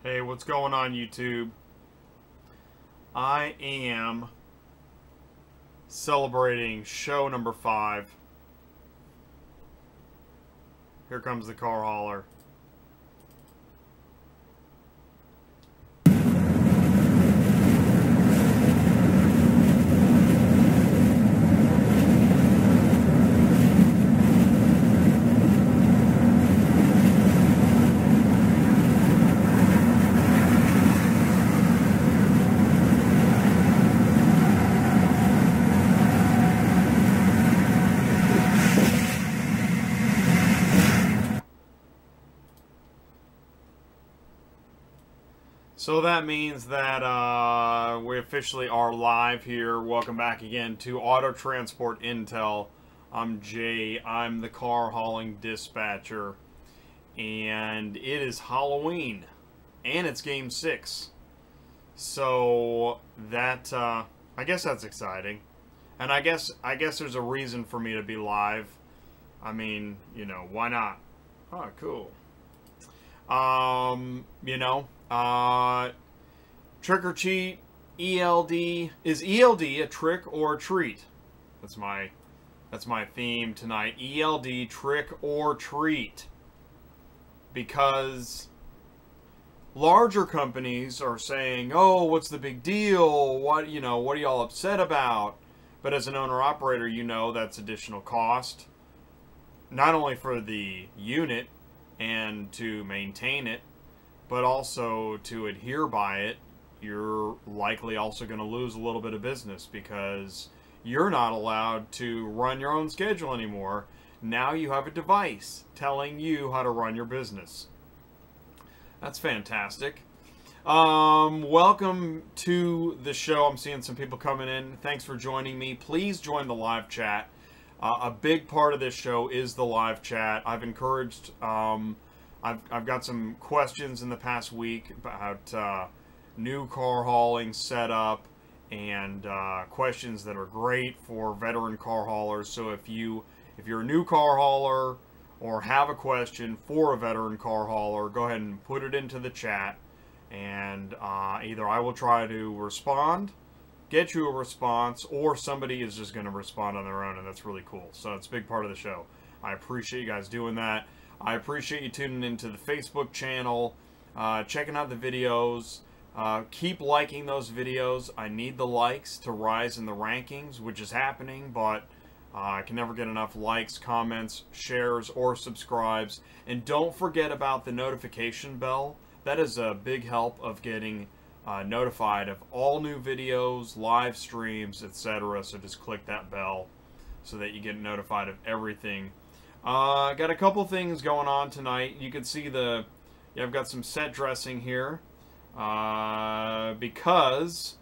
Hey, what's going on, YouTube? I am celebrating show number 5. Here comes the car hauler. So that means that we officially are live here. Welcome back again to Auto Transport Intel. I'm Jay. I'm the car hauling dispatcher. And it is Halloween. And it's Game 6. So that, I guess that's exciting. And I guess there's a reason for me to be live. I mean, you know, why not? Oh, cool. Trick or treat, ELD. Is ELD a trick or a treat? That's my theme tonight. ELD, trick or treat. Because larger companies are saying, "Oh, what's the big deal? What are y'all upset about?" But as an owner-operator, you know that's additional cost. Not only for the unit and to maintain it, but also to adhere by it. You're likely also going to lose a little bit of business because you're not allowed to run your own schedule anymore. Now you have a device telling you how to run your business. That's fantastic. Welcome to the show. I'm seeing some people coming in. Thanks for joining me. Please join the live chat. A big part of this show is the live chat. I've encouraged... I've got some questions in the past week about new car hauling setup and questions that are great for veteran car haulers. So if you're a new car hauler or have a question for a veteran car hauler, go ahead and put it into the chat, and either I will try to respond, get you a response, or somebody is just going to respond on their own, and that's really cool. So it's a big part of the show. I appreciate you guys doing that. I appreciate you tuning into the Facebook channel, checking out the videos. Keep liking those videos. I need the likes to rise in the rankings, which is happening, but I can never get enough likes, comments, shares, or subscribes. And don't forget about the notification bell. That is a big help of getting notified of all new videos, live streams, etc. So just click that bell so that you get notified of everything. Got a couple things going on tonight. You can see I've got some set dressing here, because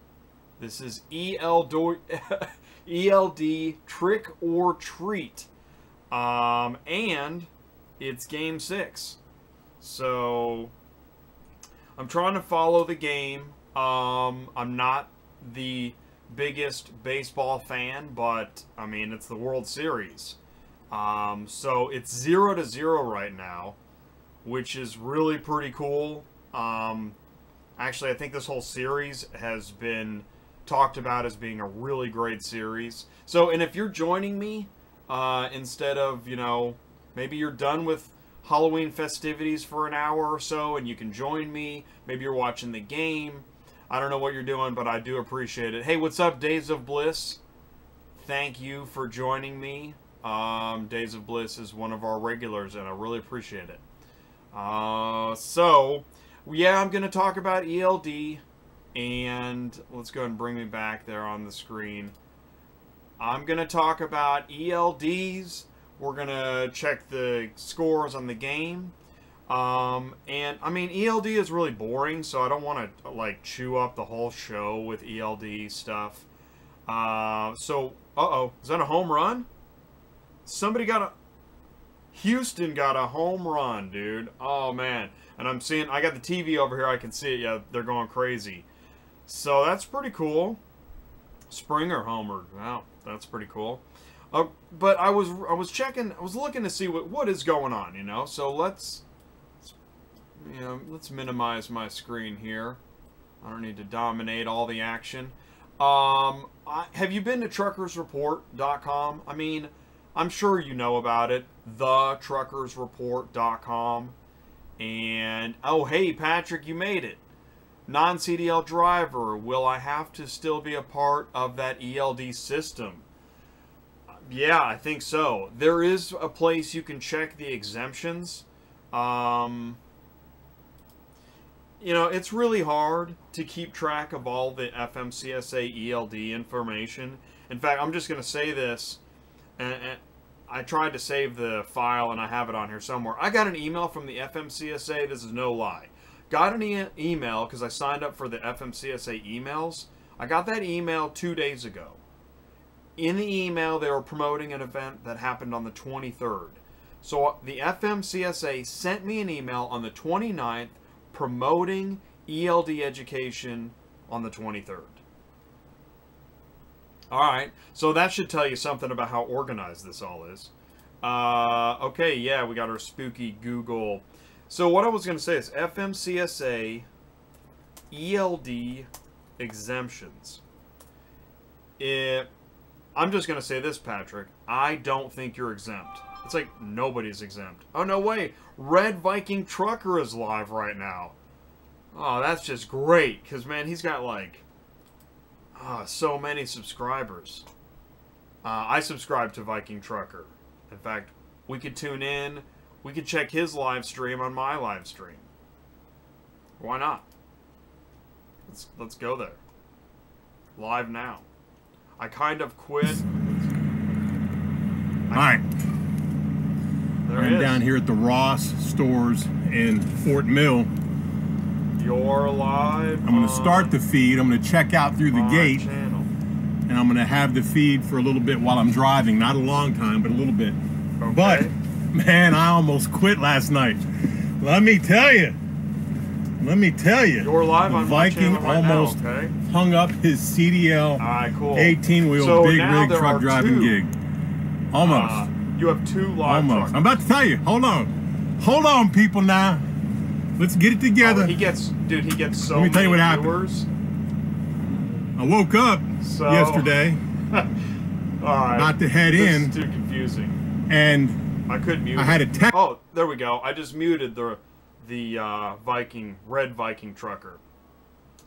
this is ELD trick or treat, and it's Game 6. So I'm trying to follow the game. I'm not the biggest baseball fan, but I mean, it's the World Series. So it's 0-0 right now, which is really pretty cool. Actually, I think this whole series has been talked about as being a really great series. So, and if you're joining me, instead of, maybe you're done with Halloween festivities for an hour or so and you can join me, maybe you're watching the game. I don't know what you're doing, but I do appreciate it. Hey, what's up, Days of Bliss? Thank you for joining me. Days of Bliss is one of our regulars, and I really appreciate it. So, yeah, I'm going to talk about ELD, and let's go ahead and bring me back there on the screen. I'm going to talk about ELDs. We're going to check the scores on the game. And, I mean, ELD is really boring, so I don't want to, like, chew up the whole show with ELD stuff. Uh-oh, is that a home run? Houston got a home run, dude. Oh, man. And I got the TV over here. I can see it. Yeah, they're going crazy. So that's pretty cool. Springer homered. Wow, that's pretty cool. But I was looking to see what is going on, So let's let's minimize my screen here. I don't need to dominate all the action. Have you been to truckersreport.com? I mean, I'm sure you know about it. thetruckersreport.com. And, oh, hey, Patrick, you made it. Non-CDL driver, will I have to still be a part of that ELD system? Yeah, I think so. There is a place you can check the exemptions. It's really hard to keep track of all the FMCSA ELD information. In fact, I'm just going to say this, and I tried to save the file and I have it on here somewhere. I got an email from the FMCSA, this is no lie. Got an email because I signed up for the FMCSA emails. I got that email 2 days ago. In the email, they were promoting an event that happened on the 23rd. So the FMCSA sent me an email on the 29th promoting ELD education on the 23rd. Alright, so that should tell you something about how organized this all is. Okay, yeah, we got our spooky Google. So what I was going to say is FMCSA ELD exemptions. I'm just going to say this, Patrick. I don't think you're exempt. It's like nobody's exempt. Oh, no way. Red Viking Trucker is live right now. Oh, that's just great. Because, man, he's got, like, so many subscribers. I subscribe to Viking Trucker. In fact, we could tune in. We could check his live stream on my live stream. Why not? Let's go there. Live now. I kind of quit. Alright. I'm down here at the Ross stores in Fort Mill. You're live. I'm going to start the feed. I'm going to check out through the gate. Channel. And I'm going to have the feed for a little bit while I'm driving. Not a long time, but a little bit. Okay. But, man, I almost quit last night. Let me tell you. You're live on my Viking channel right almost now, okay? hung up his CDL Cool. 18-wheel so big now rig there truck are driving two. gig. Almost. You have 2 live Almost. I'm about to tell you. Hold on, people now. Let's get it together. He gets so Let me tell you what viewers. happened. I woke up yesterday. All right. About to head this in. Is too confusing. And I could mute. I had a text. Oh, there we go. I just muted the Red Viking Trucker.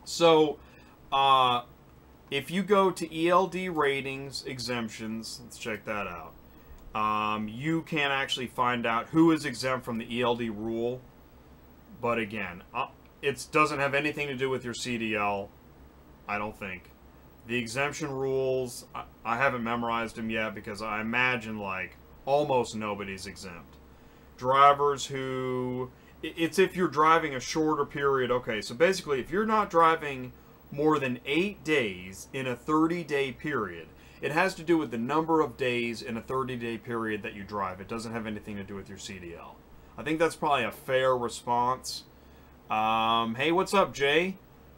So, if you go to ELD ratings exemptions, let's check that out. You can actually find out who is exempt from the ELD rule. But again, it doesn't have anything to do with your CDL, I don't think. The exemption rules, I haven't memorized them yet because I imagine like almost nobody's exempt. Drivers who, it's if you're driving a shorter period. Okay, so basically if you're not driving more than 8 days in a 30-day period, it has to do with the number of days in a 30-day period that you drive. It doesn't have anything to do with your CDL. I think that's probably a fair response. Hey, what's up, Jay?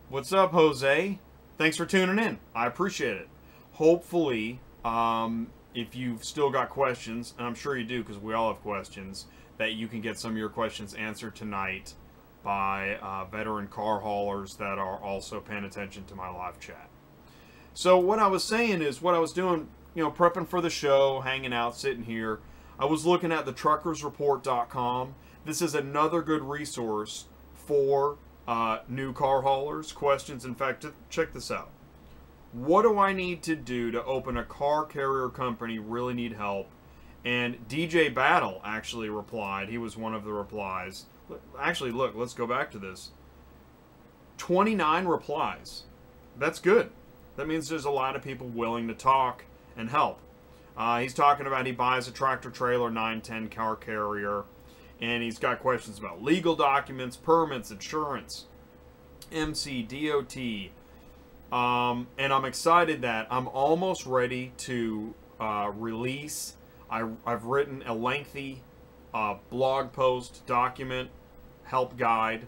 What's up, Jose? Thanks for tuning in. I appreciate it. Hopefully, if you've still got questions, and I'm sure you do because we all have questions, that you can get some of your questions answered tonight by veteran car haulers that are also paying attention to my live chat. So what I was saying is, what I was doing, prepping for the show, hanging out, sitting here, I was looking at the truckersreport.com. This is another good resource for new car haulers, questions. In fact, check this out. What do I need to do to open a car carrier company? Really need help. And DJ Battle actually replied. He was one of the replies. Actually, look, let's go back to this. 29 replies. That's good. That means there's a lot of people willing to talk and help. He's talking about he buys a tractor-trailer 910 car carrier, and he's got questions about legal documents, permits, insurance, MC, DOT. And I'm excited that I'm almost ready to release. I've written a lengthy blog post, document, help guide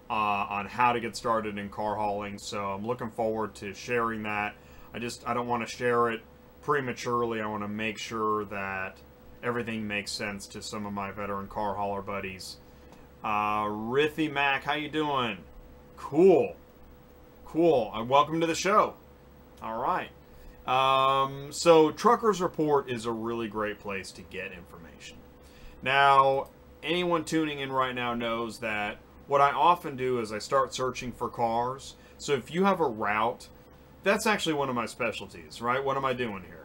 on how to get started in car hauling. So I'm looking forward to sharing that. I don't want to share it prematurely. I want to make sure that everything makes sense to some of my veteran car hauler buddies. Rithy Mac, how you doing? Cool. Cool. Welcome to the show. All right. So Truckers Report is a really great place to get information. Now, anyone tuning in right now knows that what I often do is I start searching for cars. So if you have a route, that's actually one of my specialties, right? What am I doing here?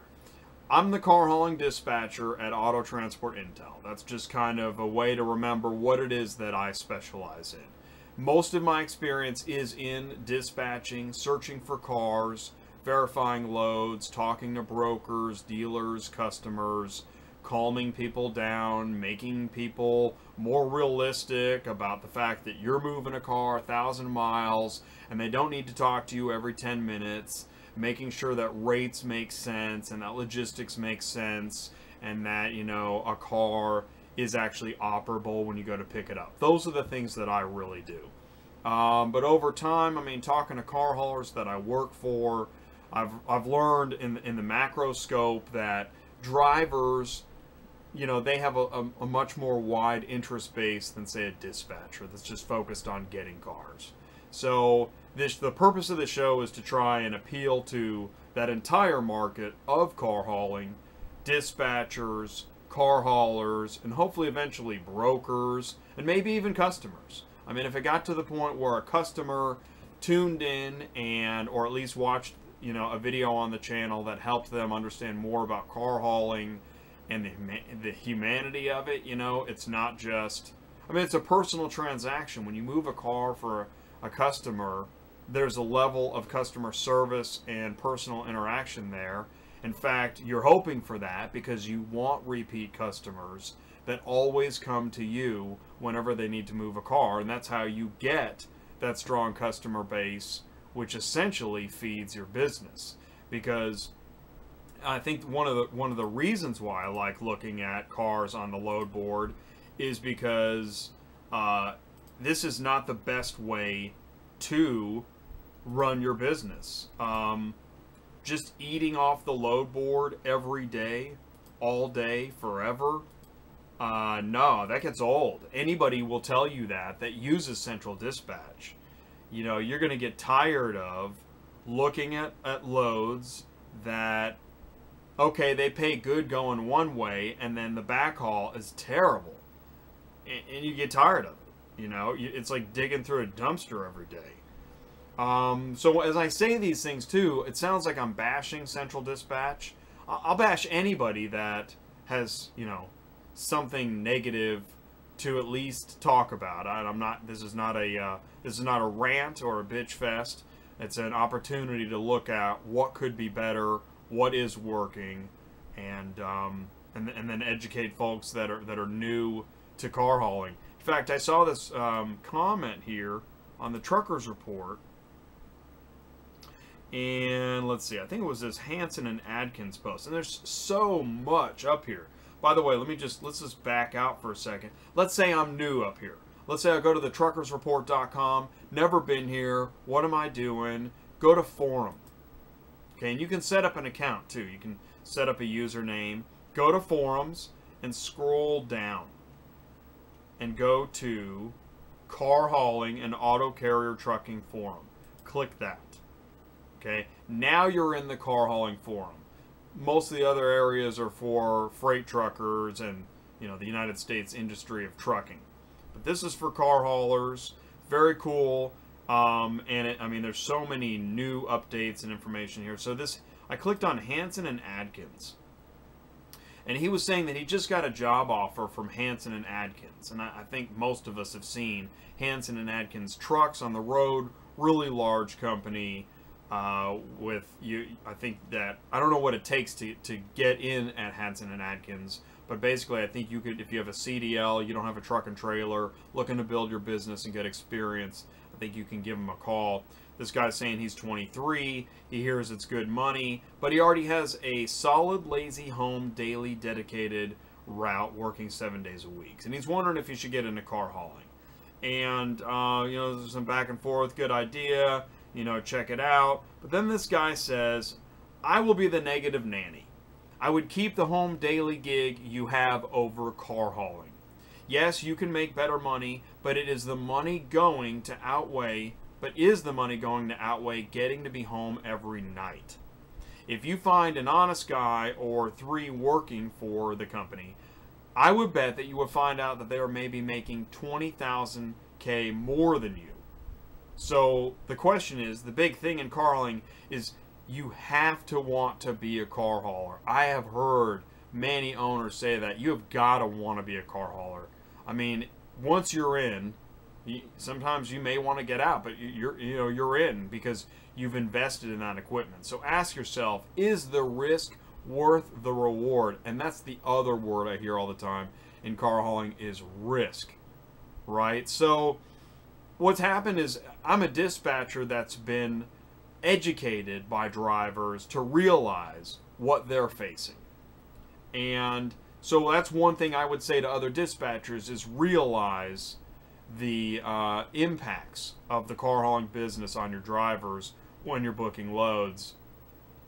I'm the car hauling dispatcher at Auto Transport Intel. That's just kind of a way to remember what it is that I specialize in. Most of my experience is in dispatching, searching for cars, verifying loads, talking to brokers, dealers, customers, calming people down, making people more realistic about the fact that you're moving a car 1,000 miles and they don't need to talk to you every 10 minutes, making sure that rates make sense and that logistics make sense and that, you know, a car is actually operable when you go to pick it up. Those are the things that I really do. But over time, I mean, talking to car haulers that I work for, I've learned in the macro scope that drivers, you know, they have a much more wide interest base than, say, a dispatcher that's just focused on getting cars. So the purpose of the show is to try and appeal to that entire market of car hauling, dispatchers, car haulers, and hopefully eventually brokers, and maybe even customers. I mean, if it got to the point where a customer tuned in and, or at least watched, you know, a video on the channel that helped them understand more about car hauling and the humanity of it, you know, it's not just, I mean, it's a personal transaction. When you move a car for a customer, there's a level of customer service and personal interaction there. In fact, you're hoping for that because you want repeat customers that always come to you whenever they need to move a car, and that's how you get that strong customer base, which essentially feeds your business. Because I think one of the reasons why I like looking at cars on the load board is because this is not the best way to run your business. Just eating off the load board every day, all day, forever, no, that gets old. Anybody will tell you that uses Central Dispatch. You know, you're going to get tired of looking at loads that, okay, they pay good going one way, and then the backhaul is terrible. And you get tired of it. You know, it's like digging through a dumpster every day. So as I say these things too, it sounds like I'm bashing Central Dispatch. I'll bash anybody that has, you know, something negative to at least talk about. I'm not. This is not a rant or a bitch fest. It's an opportunity to look at what could be better, what is working, and then educate folks that are new to car hauling. In fact, I saw this comment here on the Truckers Report. And let's see, I think it was this Hansen and Adkins post. And there's so much up here. By the way, let's just back out for a second. Let's say I'm new up here. Let's say I go to the truckersreport.com, never been here, what am I doing? Go to forum. Okay, and you can set up an account too. You can set up a username, go to forums, and scroll down. And go to Car Hauling and Auto Carrier Trucking Forum. Click that. Okay, now you're in the car hauling forum. Most of the other areas are for freight truckers and, you know, the United States industry of trucking. But this is for car haulers. Very cool. I mean, there's so many new updates and information here. So I clicked on Hansen and Adkins. And he was saying that he just got a job offer from Hansen and Adkins. And I think most of us have seen Hansen and Adkins trucks on the road. Really large company. I think that, I don't know what it takes to get in at Hansen and Adkins, but basically I think you could, if you have a CDL, you don't have a truck and trailer, looking to build your business and get experience, I think you can give them a call. This guy's saying he's 23, he hears it's good money, but he already has a solid lazy home daily dedicated route working 7 days a week. And he's wondering if he should get into car hauling. And, you know, there's some back and forth, good idea. You know, check it out. But then this guy says, I will be the negative nanny. I would keep the home daily gig you have over car hauling. Yes, you can make better money, but is the money going to outweigh getting to be home every night? If you find an honest guy or 3 working for the company, I would bet that you would find out that they are maybe making $20,000 more than you. So the question is, the big thing in car hauling is you have to want to be a car hauler. I have heard many owners say that you have got to want to be a car hauler. I mean, once you're in, sometimes you may want to get out, but you're in because you've invested in that equipment. So ask yourself, is the risk worth the reward? And that's the other word I hear all the time in car hauling is risk, right? So what's happened is I'm a dispatcher that's been educated by drivers to realize what they're facing. And so that's one thing I would say to other dispatchers is realize the impacts of the car hauling business on your drivers when you're booking loads.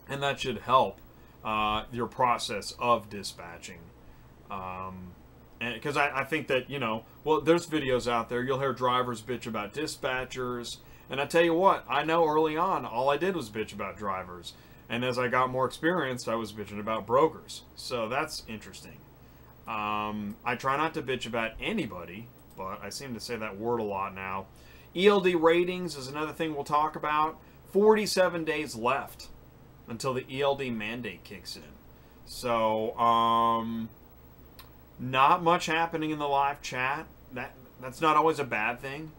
And that should help your process of dispatching. And because I think that, well, there's videos out there. You'll hear drivers bitch about dispatchers. And I tell you what, I know early on, all I did was bitch about drivers. And as I got more experienced, I was bitching about brokers. So that's interesting. I try not to bitch about anybody, but I seem to say that word a lot now. ELD ratings is another thing we'll talk about. 47 days left until the ELD mandate kicks in. So, not much happening in the live chat. That's not always a bad thing.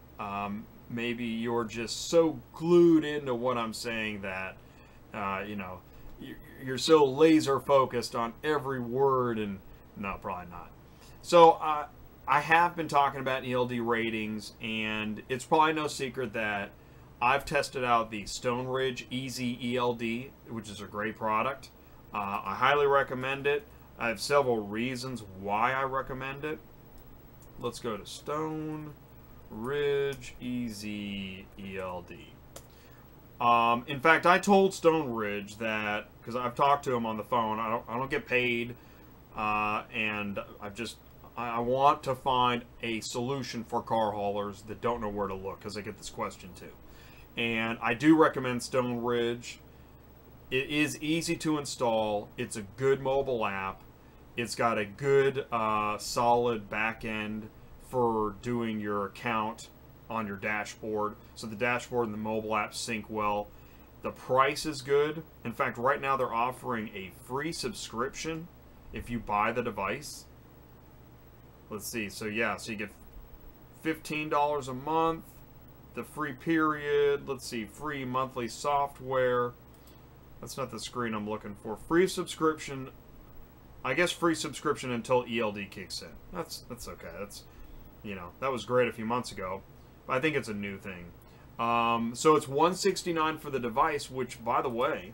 Maybe you're just so glued into what I'm saying that, you're so laser focused on every word, and no, probably not. So, I have been talking about ELD ratings, and it's probably no secret that I've tested out the Stone Ridge Easy ELD, which is a great product. I highly recommend it. I have several reasons why I recommend it. Let's go to Stone Ridge Easy ELD. In fact, I told Stone Ridge that, because I've talked to him on the phone, I don't get paid, and I want to find a solution for car haulers that don't know where to look, because I get this question too. And I do recommend Stone Ridge. It is easy to install. It's a good mobile app. It's got a good, solid back end for doing your account on your dashboard. So the dashboard and the mobile app sync well. The price is good. In fact, right now they're offering a free subscription if you buy the device. Let's see. So yeah, so you get $15 a month, the free period. Let's see, free monthly software. That's not the screen I'm looking for. Free subscription. I guess free subscription until ELD kicks in. That's okay. That's, that was great a few months ago. But I think it's a new thing. So it's $169 for the device, which, by the way,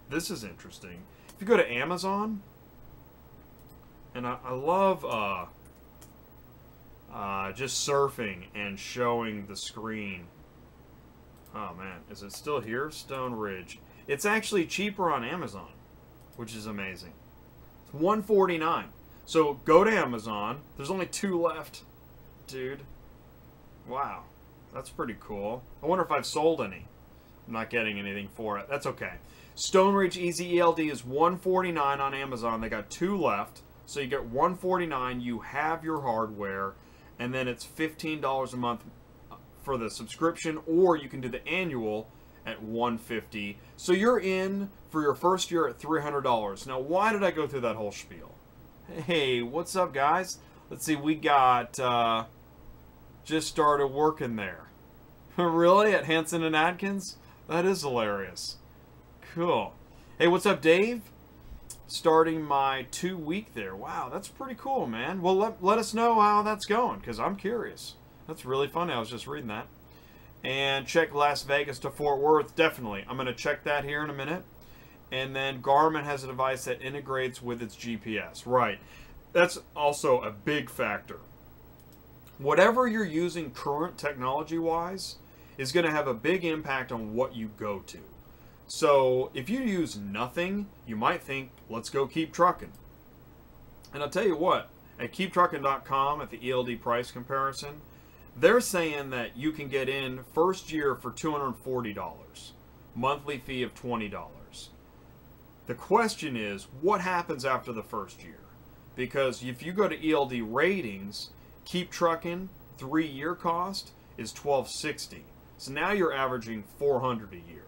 this is interesting. If you go to Amazon, and I love just surfing and showing the screen. Oh man, is it still here? Stone Ridge. It's actually cheaper on Amazon, which is amazing. It's $149. So go to Amazon. There's only 2 left, dude. Wow, that's pretty cool. I wonder if I've sold any. I'm not getting anything for it. That's okay. Stone Ridge Easy ELD is $149 on Amazon. They got 2 left. So you get $149. You have your hardware, and then it's $15 a month for the subscription, or you can do the annual at $150. So you're in for your first year at $300. Now, why did I go through that whole spiel? Hey, what's up, guys? Let's see, we got just started working there. Really? At Hanson and Adkins? That is hilarious. Cool. Hey, what's up, Dave? Starting my 2-week there. Wow, that's pretty cool, man. Well, let us know how that's going, because I'm curious. That's really funny. I was just reading that. And check Las Vegas to Fort Worth. Definitely. I'm going to check that here in a minute. And then Garmin has a device that integrates with its GPS. Right. That's also a big factor. Whatever you're using current technology-wise is going to have a big impact on what you go to. So if you use nothing, you might think, let's go keep trucking. And I'll tell you what, at keeptrucking.com at the ELD price comparison, they're saying that you can get in first year for $240, monthly fee of $20. The question is, what happens after the first year? Because if you go to ELD ratings, Keep Trucking 3-year cost is $1,260. So now you're averaging $400 a year.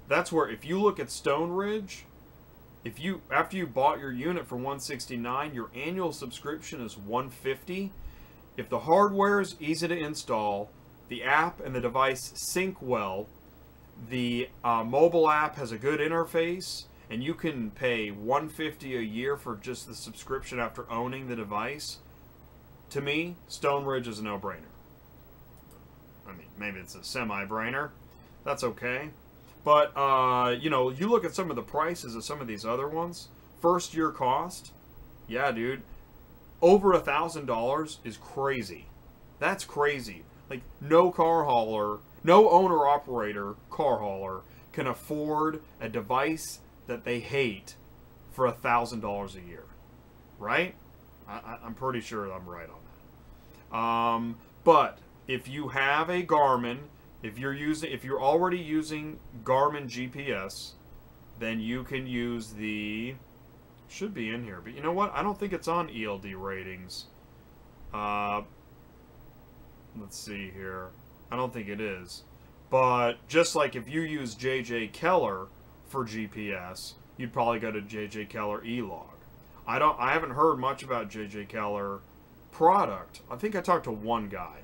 That's where, if you look at Stone Ridge, after you bought your unit for $169, your annual subscription is $150. If the hardware is easy to install, the app and the device sync well, the mobile app has a good interface, and you can pay $150 a year for just the subscription after owning the device, to me, Stone Ridge is a no-brainer. I mean, maybe it's a semi-brainer. That's okay. But, you know, you look at some of the prices of some of these other ones. First year cost, yeah, dude, over $1,000 is crazy. That's crazy. Like, no car hauler, no owner-operator car hauler can afford a device that they hate for $1,000 a year. Right? I'm pretty sure I'm right on that. But if you have a Garmin, if you're already using Garmin GPS, then you can use the, should be in here, but you know what? I don't think it's on ELD ratings. Let's see here. I don't think it is. But just like if you use JJ Keller for GPS, you'd probably go to JJ Keller eLog. I haven't heard much about JJ Keller product. I think I talked to one guy.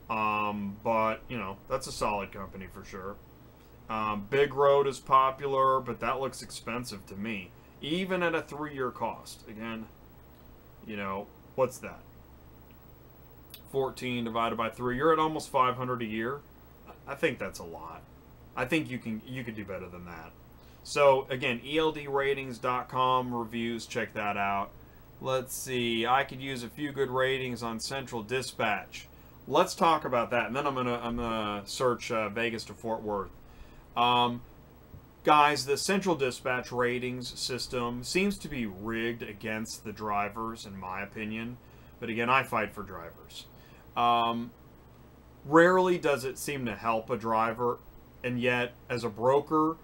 But, you know, that's a solid company for sure. Big Road is popular, but that looks expensive to me. Even at a 3-year cost. Again, you know, what's that? 14 divided by 3. You're at almost $500 a year. I think that's a lot. I think you could do better than that. So, again, ELDratings.com reviews, check that out. Let's see, I could use a few good ratings on Central Dispatch. Let's talk about that, and then I'm gonna search Vegas to Fort Worth. Guys, the Central Dispatch ratings system seems to be rigged against the drivers, in my opinion. But again, I fight for drivers. Rarely does it seem to help a driver, and yet, as a broker,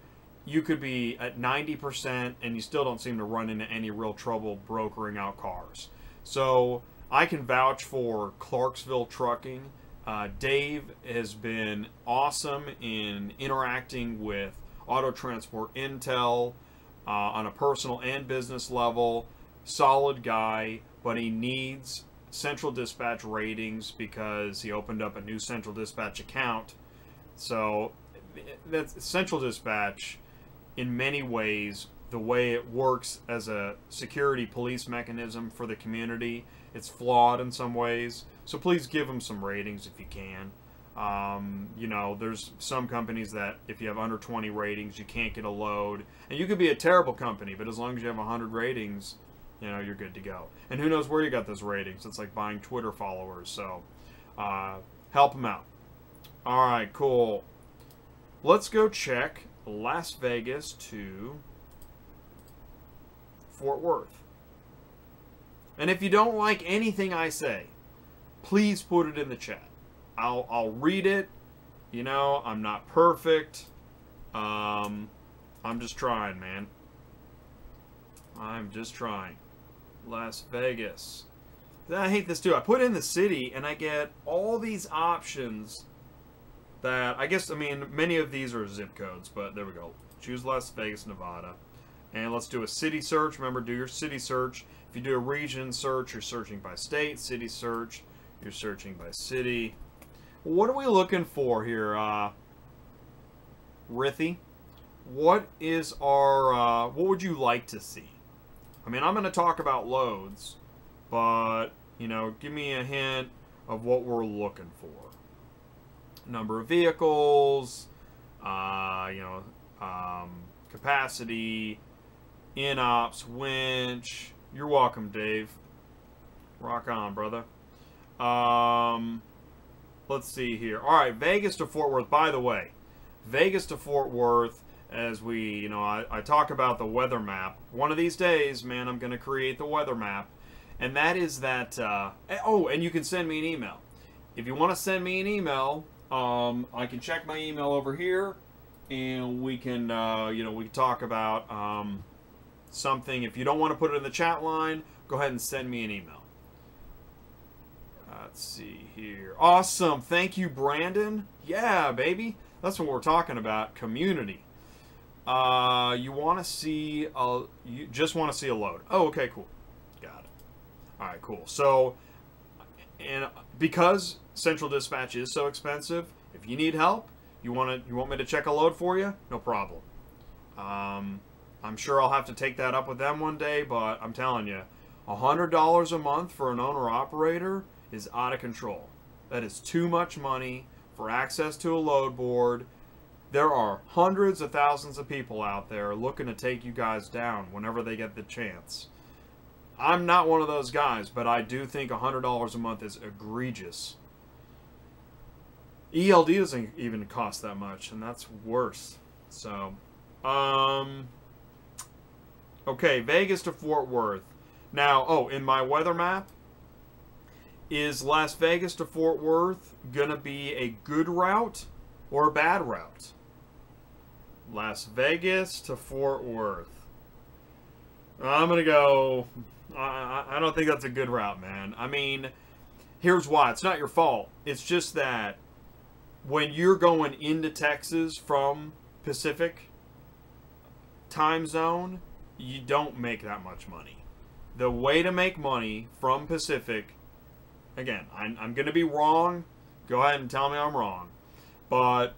you could be at 90% and you still don't seem to run into any real trouble brokering out cars. So I can vouch for Clarksville Trucking. Dave has been awesome in interacting with Auto Transport Intel on a personal and business level. Solid guy, but he needs Central Dispatch ratings because he opened up a new Central Dispatch account. So that's Central Dispatch. In many ways, the way it works as a security police mechanism for the community, it's flawed in some ways. So please give them some ratings if you can. You know, there's some companies that if you have under 20 ratings, you can't get a load. And you could be a terrible company, but as long as you have 100 ratings, you know, you're good to go. And who knows where you got those ratings. It's like buying Twitter followers. So help them out. All right, cool. Let's go check Las Vegas to Fort Worth. And if you don't like anything I say, please put it in the chat. I'll read it. You know, I'm not perfect. I'm just trying, man. I'm just trying. Las Vegas. I hate this too. I put in the city and I get all these options that, I guess, I mean, many of these are zip codes, but there we go. Choose Las Vegas, Nevada. And let's do a city search. Remember, do your city search. If you do a region search, you're searching by state. City search, you're searching by city. What are we looking for here, Rithy? What is our, what would you like to see? I mean, I'm going to talk about loads, but, you know, give me a hint of what we're looking for. Number of vehicles, you know, capacity, in-ops, winch. You're welcome, Dave. Rock on, brother. Let's see here. All right, Vegas to Fort Worth. By the way, Vegas to Fort Worth, as we, you know, I talk about the weather map. One of these days, man, I'm going to create the weather map. And that is that, oh, and you can send me an email. If you want to send me an email, I can check my email over here, and we can, you know, we can talk about something. If you don't want to put it in the chat line, go ahead and send me an email. Let's see here. Awesome. Thank you, Brandon. Yeah, baby. That's what we're talking about. Community. You want to see you just want to see a load. Oh, okay, cool. Got it. All right, cool. So, and because Central Dispatch is so expensive, if you need help, you want me to check a load for you? No problem. I'm sure I'll have to take that up with them one day, but I'm telling you, $100 a month for an owner-operator is out of control. That is too much money for access to a load board. There are hundreds of thousands of people out there looking to take you guys down whenever they get the chance. I'm not one of those guys, but I do think $100 a month is egregious. ELD doesn't even cost that much, and that's worse. So, okay, Vegas to Fort Worth. Now, oh, in my weather map, is Las Vegas to Fort Worth gonna be a good route or a bad route? Las Vegas to Fort Worth. I'm gonna go. I don't think that's a good route, man. I mean, here's why. It's not your fault. It's just that when you're going into Texas from Pacific time zone, you don't make that much money. The way to make money from Pacific, again, I'm going to be wrong. Go ahead and tell me I'm wrong. But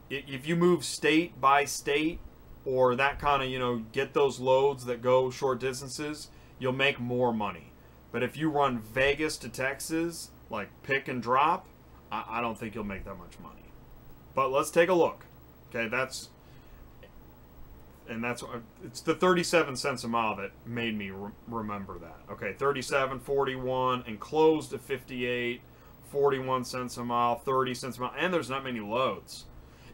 if you move state by state, or that kind of, you know, get those loads that go short distances, you'll make more money. But if you run Vegas to Texas, like pick and drop, I don't think you'll make that much money. But let's take a look. Okay, it's the 37 cents a mile that made me remember that. Okay, 37, 41, and closed at 58, 41 cents a mile, 30 cents a mile, and there's not many loads.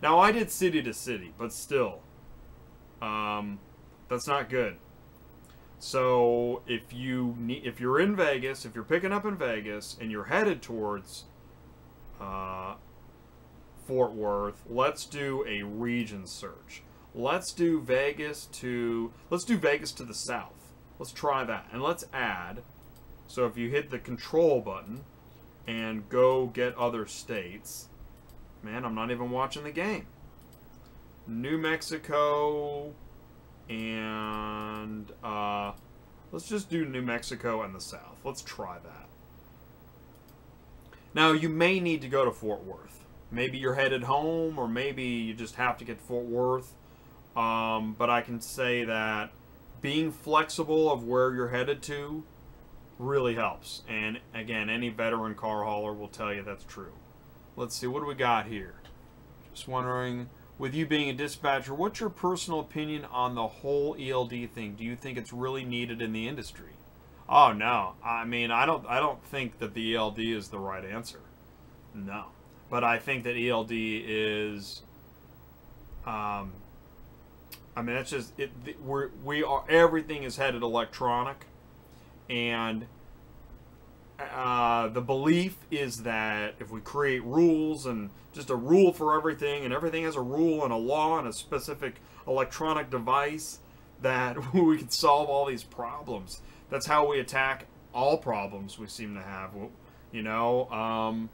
Now, I did city to city, but still, that's not good. So, if you're in Vegas, if you're picking up in Vegas, and you're headed towards Fort Worth, let's do a region search. Let's do Vegas to the south. Let's try that. And let's add. So if you hit the control button and go get other states. Man, I'm not even watching the game. New Mexico and let's just do New Mexico and the south. Let's try that. Now you may need to go to Fort Worth. Maybe you're headed home, or maybe you just have to get to Fort Worth. But I can say that being flexible of where you're headed to really helps. And again, any veteran car hauler will tell you that's true. Let's see, what do we got here? Just wondering, with you being a dispatcher, what's your personal opinion on the whole ELD thing? Do you think it's really needed in the industry? Oh, no. I mean, I don't think that the ELD is the right answer. No. But I think that ELD is... I mean, it's just everything is headed electronic, and the belief is that if we create rules and just a rule for everything, and everything has a rule and a law and a specific electronic device, that we can solve all these problems. That's how we attack all problems we seem to have. You know,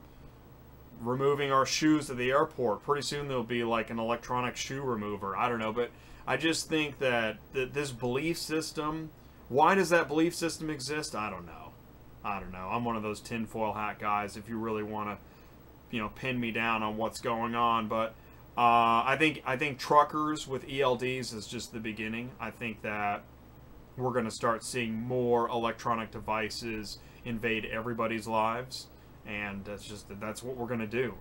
removing our shoes at the airport. Pretty soon there'll be like an electronic shoe remover. I don't know, but I just think that this belief system, why does that belief system exist? I don't know. I'm one of those tinfoil hat guys, if you really want to, you know, pin me down on what's going on. But I think truckers with ELDs is just the beginning. I think that we're going to start seeing more electronic devices invade everybody's lives, and that's what we're going to do.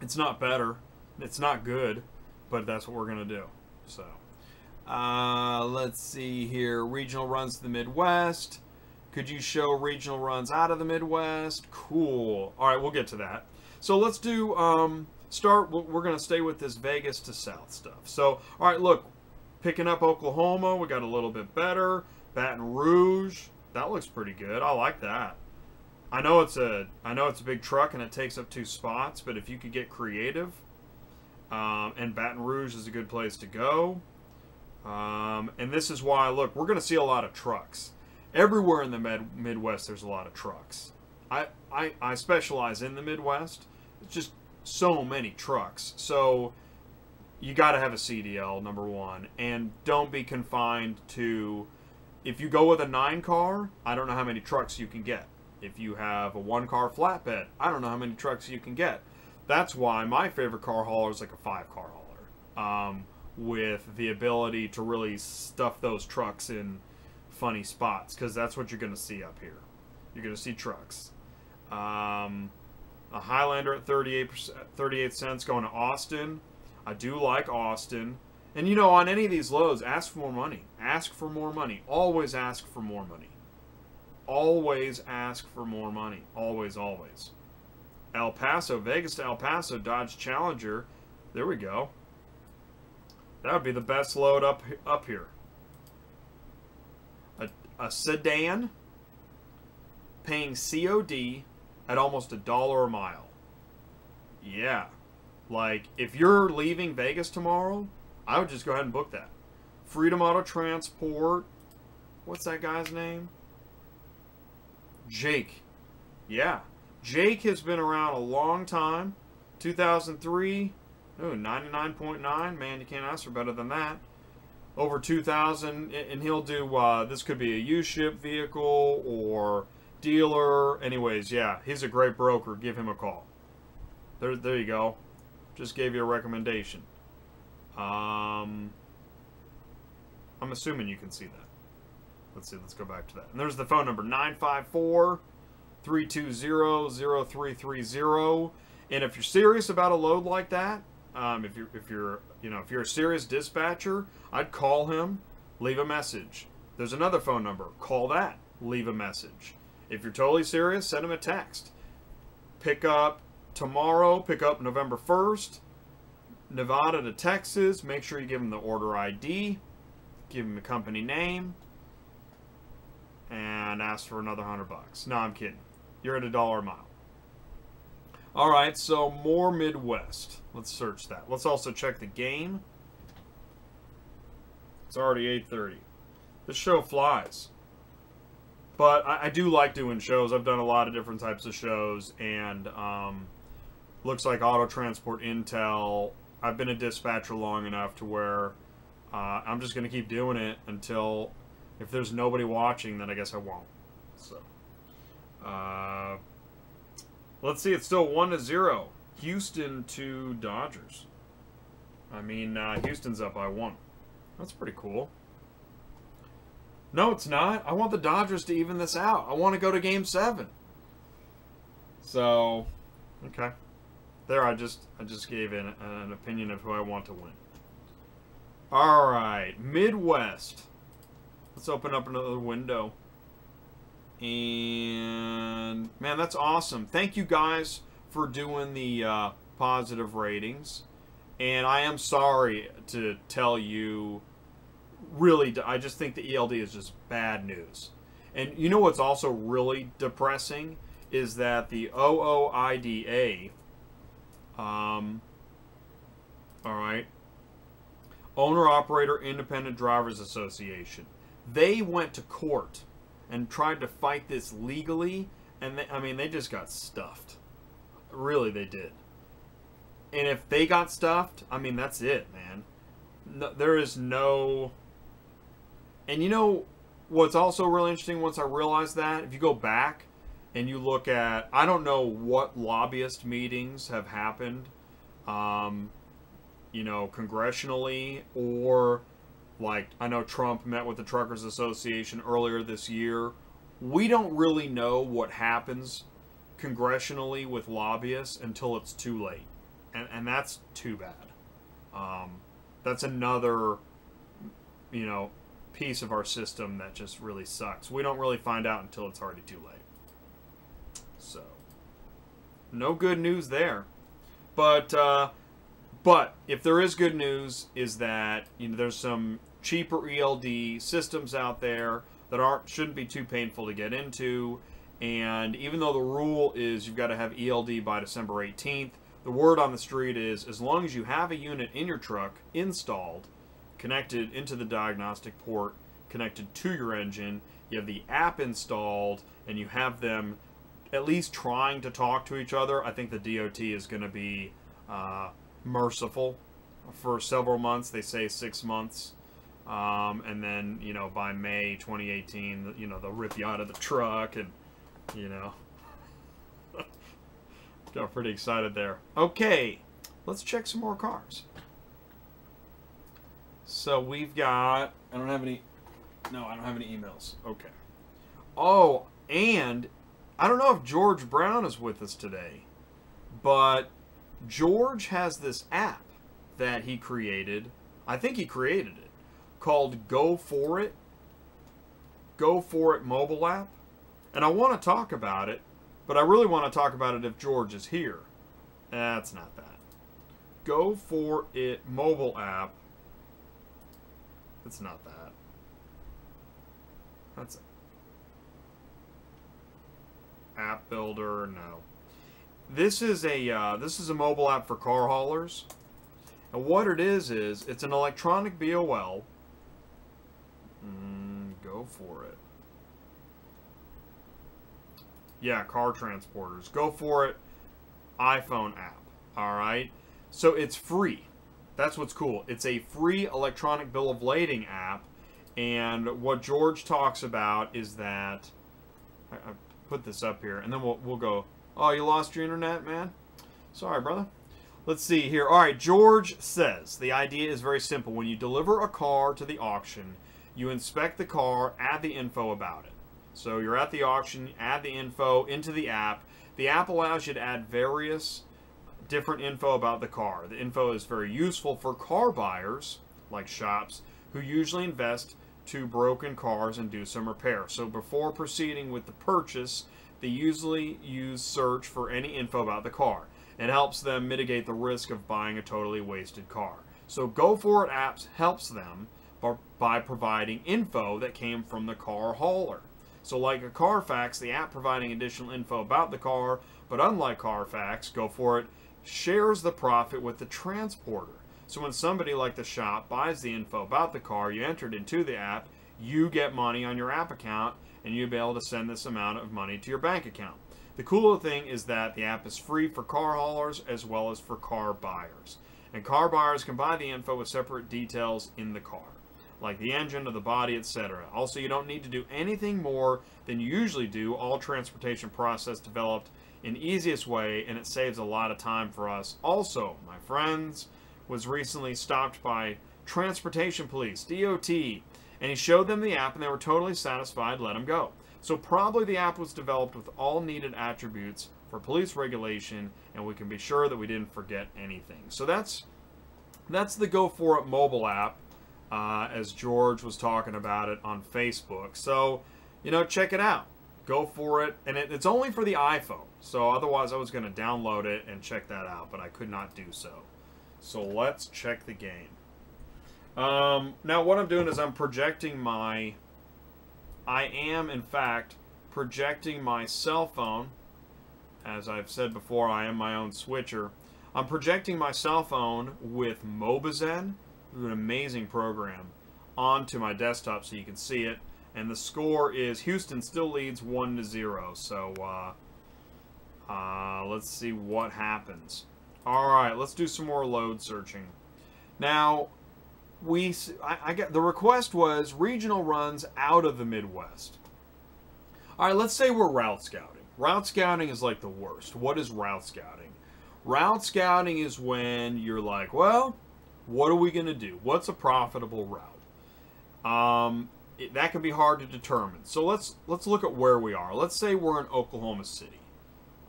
It's not better, it's not good, but that's what we're going to do. So, let's see here. Regional runs to the Midwest. Could you show regional runs out of the Midwest? Cool. All right, we'll get to that. So let's do, we're going to stay with this Vegas to South stuff. So, all right, look, picking up Oklahoma, we got a little bit better. Baton Rouge, That looks pretty good. I like that. I know it's a big truck and it takes up 2 spots, but if you could get creative, and Baton Rouge is a good place to go. And this is why, look, we're going to see a lot of trucks. Everywhere in the Midwest, there's a lot of trucks. I specialize in the Midwest. It's just so many trucks. So you got to have a CDL, number one. And don't be confined to, if you go with a 9-car, I don't know how many trucks you can get. If you have a 1-car flatbed, I don't know how many trucks you can get. That's why my favorite car hauler is like a 5-car hauler. With the ability to really stuff those trucks in funny spots, because that's what you're going to see up here. You're going to see trucks. A Highlander at 38 cents going to Austin. I do like Austin. And, you know, on any of these loads, ask for more money. Ask for more money. Always ask for more money. Always ask for more money. Always, always. El Paso, Vegas to El Paso, Dodge Challenger. There we go. That would be the best load up here. A sedan paying COD at almost $1 a mile. Yeah. Like, if you're leaving Vegas tomorrow, I would just go ahead and book that. Freedom Auto Transport. What's that guy's name? Jake. Yeah. Jake has been around a long time. 2003. Oh, 99.9. Man, you can't ask for better than that. Over 2,000. And he'll do, this could be a used ship vehicle or dealer. Anyways, yeah. He's a great broker. Give him a call. There you go. Just gave you a recommendation. I'm assuming you can see that. Let's see. Let's go back to that. And there's the phone number, 954-320-0330. And if you're serious about a load like that, if you're a serious dispatcher, I'd call him, leave a message. There's another phone number. Call that. Leave a message. If you're totally serious, send him a text. Pick up tomorrow. Pick up November 1st. Nevada to Texas. Make sure you give him the order ID. Give him the company name. And ask for another $100. No, I'm kidding. You're at $1 a mile. Alright, so more Midwest. Let's search that. Let's also check the game. It's already 8:30. This show flies. But I do like doing shows. I've done a lot of different types of shows. And looks like Auto Transport Intel. I've been a dispatcher long enough to where I'm just going to keep doing it until, if there's nobody watching, then I guess I won't. So, let's see. It's still 1-0. Houston to Dodgers. I mean, Houston's up by 1. That's pretty cool. No, it's not. I want the Dodgers to even this out. I want to go to Game 7. So, okay. There, I just gave an opinion of who I want to win. All right, Midwest. Let's open up another window. And, man, that's awesome. Thank you guys for doing the positive ratings. And I am sorry to tell you, really, I just think the ELD is just bad news. And you know what's also really depressing is that the OOIDA, all right, Owner-Operator Independent Drivers Association, they went to court and tried to fight this legally, and they just got stuffed. Really, they did. And if they got stuffed, I mean, that's it, man. No, there is no... And you know what's also really interesting once I realized that? If you go back and you look at... I don't know what lobbyist meetings have happened, you know, congressionally, or... Like, I know Trump met with the Truckers Association earlier this year. We don't really know what happens congressionally with lobbyists until it's too late. And that's too bad. That's another, you know, piece of our system that just really sucks. We don't really find out until it's already too late. So, no good news there. But if there is good news, is that, you know, there's some cheaper ELD systems out there. that shouldn't be too painful to get into. And even though the rule is you've got to have ELD by December 18th, the word on the street is as long as you have a unit in your truck installed, connected into the diagnostic port, connected to your engine, you have the app installed, and you have them at least trying to talk to each other, I think the DOT is going to be merciful for several months. They say 6 months. And then, you know, by May 2018, you know, they'll rip you out of the truck and, you know, got pretty excited there. Okay, let's check some more cars. So we've got, I don't have any emails. Okay. Oh, and I don't know if George Brown is with us today, but George has this app that he created. I think he created it, called Go For It. Go For It mobile app. And I want to talk about it, but I really want to talk about it if George is here. That's not that. Go For It mobile app. It's not that. That's app builder. No. This is a mobile app for car haulers. And what it is it's an electronic BOL. Go for it. Yeah, car transporters. Go for it. iPhone app. Alright? So it's free. That's what's cool. It's a free electronic bill of lading app. And what George talks about is that... I put this up here. And then we'll go... Oh, you lost your internet, man? Sorry, brother. Let's see here. Alright, George says the idea is very simple. When you deliver a car to the auction, you inspect the car, add the info about it. So you're at the auction, add the info into the app. The app allows you to add various different info about the car. The info is very useful for car buyers, like shops, who usually invest to broken cars and do some repair. So before proceeding with the purchase, they usually use search for any info about the car. It helps them mitigate the risk of buying a totally wasted car. So Go For It apps helps them by providing info that came from the car hauler. So like a Carfax, the app providing additional info about the car, but unlike Carfax, Go For It shares the profit with the transporter. So when somebody like the shop buys the info about the car you entered into the app, you get money on your app account, and you'll be able to send this amount of money to your bank account. The cool thing is that the app is free for car haulers as well as for car buyers. And car buyers can buy the info with separate details in the car, like the engine or the body, etc. Also, you don't need to do anything more than you usually do. All transportation process developed in the easiest way, and it saves a lot of time for us. Also, my friends was recently stopped by Transportation Police, DOT, and he showed them the app, and they were totally satisfied, let him go. So probably the app was developed with all needed attributes for police regulation, and we can be sure that we didn't forget anything. So that's the Go For It mobile app, as George was talking about it on Facebook. So, you know, check it out. Go For It. And it's only for the iPhone. So otherwise I was going to download it and check that out, but I could not do so. So let's check the game. Now what I'm doing is I'm projecting I am, in fact, projecting my cell phone. As I've said before, I am my own switcher. I'm projecting my cell phone with Mobizen, an amazing program, onto my desktop so you can see it. And the score is Houston still leads 1-0. So let's see what happens. All right, let's do some more load searching. Now, I got the request was regional runs out of the Midwest. All right, let's say we're route scouting. Route scouting is like the worst. What is route scouting? Route scouting is when you're like, well, what are we going to do? What's a profitable route? That can be hard to determine. So let's look at where we are. Let's say we're in Oklahoma City.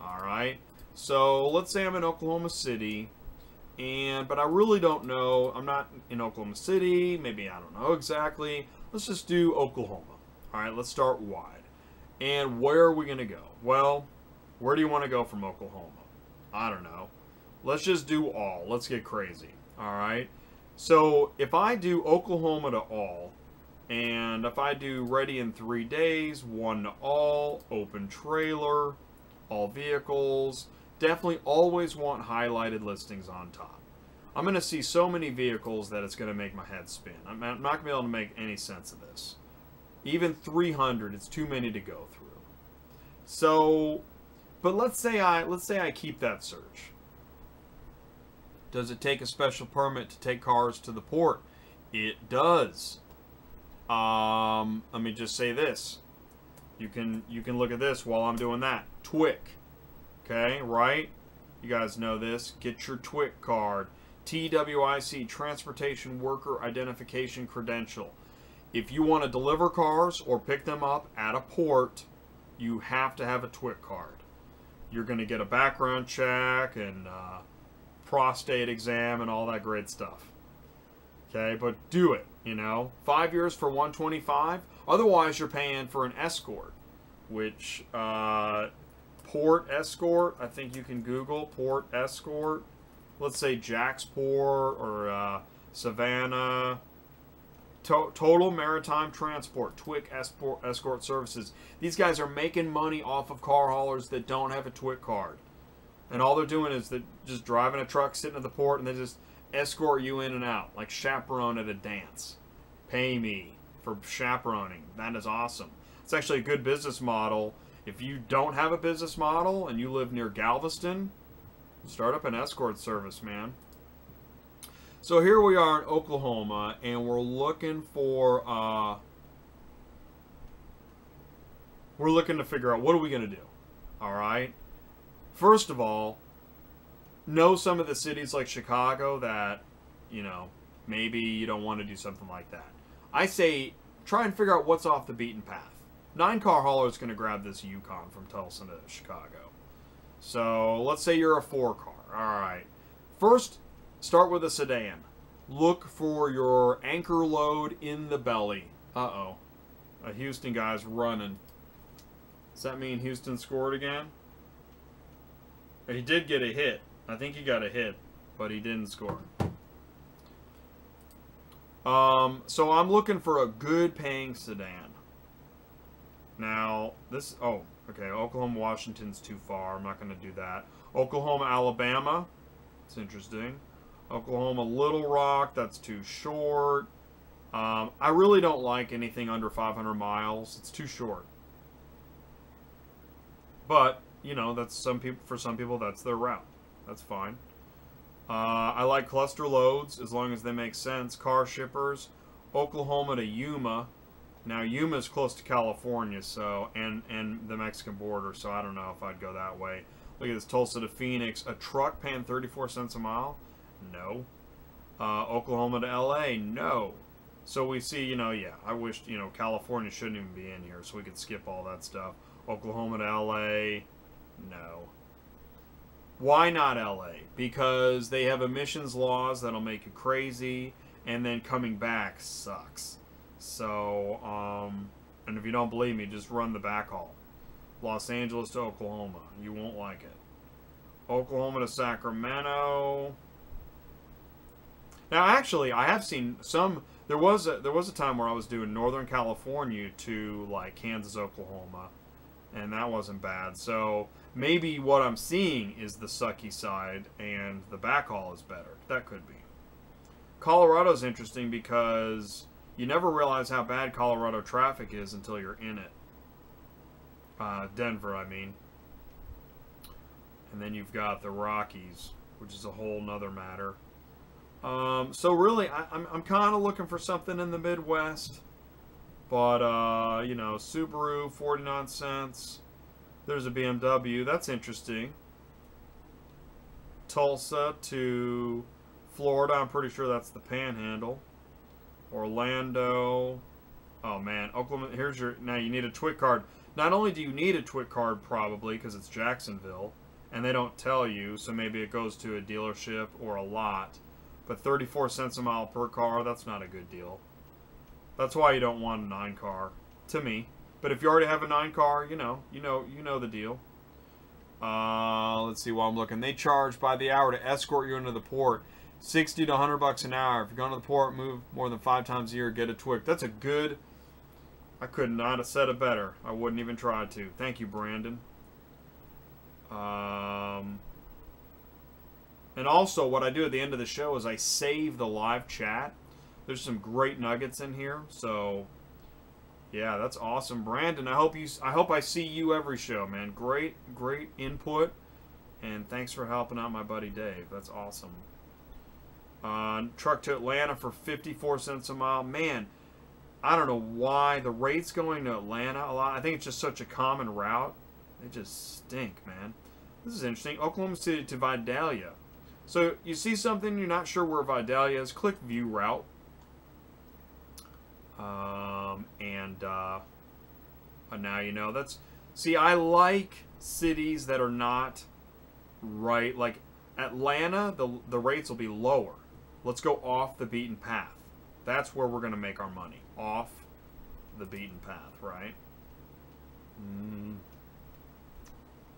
All right. So let's say I'm in Oklahoma City. But I really don't know. I'm not in Oklahoma City. Maybe I don't know exactly. Let's just do Oklahoma. All right, let's start wide. And where are we going to go? Well, where do you want to go from Oklahoma? I don't know. Let's just do all. Let's get crazy. All right. So if I do Oklahoma to all, And if I do ready in 3 days, 1 to all, open trailer, all vehicles, definitely always want highlighted listings on top. I'm going to see so many vehicles that it's going to make my head spin. I'm not going to be able to make any sense of this. Even 300, it's too many to go through. So, but let's say I keep that search. Does it take a special permit to take cars to the port? It does. Let me just say this. You can look at this while I'm doing that. TWIC. Okay, right? You guys know this. Get your TWIC card. TWIC, Transportation Worker Identification Credential. If you want to deliver cars or pick them up at a port, you have to have a TWIC card. You're going to get a background check and prostate exam and all that great stuff. Okay, but do it, you know. 5 years for $125. Otherwise, you're paying for an escort, which port escort, I think you can Google port escort. Let's say Jacksport or Savannah. Total Maritime Transport, TWIC escort services. These guys are making money off of car haulers that don't have a TWIC card. And all they're doing is just driving a truck, sitting at the port, and they just escort you in and out, like chaperone at a dance. Pay me for chaperoning. That is awesome. It's actually a good business model. If you don't have a business model and you live near Galveston, start up an escort service, man. So here we are in Oklahoma, and we're looking for, we're looking to figure out what are we going to do. All right. First of all, know some of the cities like Chicago that, you know, maybe you don't want to do something like that. I say try and figure out what's off the beaten path. 9-car hauler is going to grab this Yukon from Tulsa to Chicago. So let's say you're a 4-car. All right. First, start with a sedan. Look for your anchor load in the belly. Uh-oh. A Houston guy's running. Does that mean Houston scored again? He did get a hit. I think he got a hit, but he didn't score. So I'm looking for a good paying sedan. Now, this... Oh, okay. Oklahoma, Washington's too far. I'm not going to do that. Oklahoma, Alabama. It's interesting. Oklahoma, Little Rock. That's too short. I really don't like anything under 500 miles. It's too short. But, you know, that's for some people, that's their route. That's fine. I like cluster loads as long as they make sense. Car shippers. Oklahoma to Yuma. Now, Yuma is close to California, so and the Mexican border, so I don't know if I'd go that way. Look at this, Tulsa to Phoenix. A truck paying 34 cents a mile? No. Oklahoma to LA? No. So we see, you know, yeah, I wish, you know, California shouldn't even be in here, so we could skip all that stuff. Oklahoma to LA? No. Why not LA? Because they have emissions laws that'll make you crazy, and then coming back sucks. So, and if you don't believe me, just run the backhaul. Los Angeles to Oklahoma. You won't like it. Oklahoma to Sacramento. Now, actually, I have seen some... There was a time where I was doing Northern California to, like, Kansas, Oklahoma. And that wasn't bad. So, maybe what I'm seeing is the sucky side, and the backhaul is better. That could be. Colorado's interesting because... you never realize how bad Colorado traffic is until you're in it. Denver, I mean. And then you've got the Rockies, which is a whole nother matter. So really, I'm kind of looking for something in the Midwest. But, you know, Subaru, 49 cents. There's a BMW. That's interesting. Tulsa to Florida. I'm pretty sure that's the Panhandle. Orlando. Oh man, Oklahoma. Here's your. Now you need a TWIC card. Not only do you need a TWIC card probably because it's Jacksonville, and they don't tell you, so maybe it goes to a dealership or a lot. But 34 cents a mile per car, that's not a good deal. That's why you don't want a 9-car, to me. But if you already have a 9-car, you know the deal. Let's see while I'm looking. They charge by the hour to escort you into the port. 60 to 100 bucks an hour. If you're going to the port, move more than 5 times a year, get a twig. That's a good... I could not have said it better. I wouldn't even try to. Thank you, Brandon. And also, what I do at the end of the show is I save the live chat. There's some great nuggets in here. So, yeah, that's awesome, Brandon. I hope I see you every show, man. Great input. And thanks for helping out my buddy Dave. That's awesome. Truck to Atlanta for 54 cents a mile. Man, I don't know why the rates going to Atlanta a lot. I think it's just such a common route. They just stink, man. This is interesting. Oklahoma City to Vidalia. So you see something, you're not sure where Vidalia is, click view route. Now you know. See, I like cities that are not right. Like Atlanta, the rates will be lower. Let's go off the beaten path. That's where we're going to make our money. Off the beaten path, right?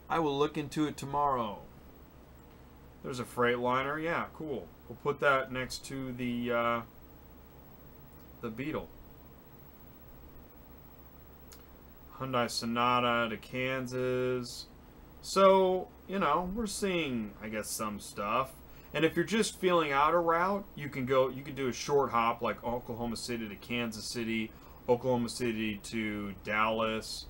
I will look into it tomorrow. There's a Freightliner. Yeah, cool. We'll put that next to the Beetle. Hyundai Sonata to Kansas. So, you know, we're seeing, I guess, some stuff. And if you're just feeling out a route, you can do a short hop like Oklahoma City to Kansas City, Oklahoma City to Dallas.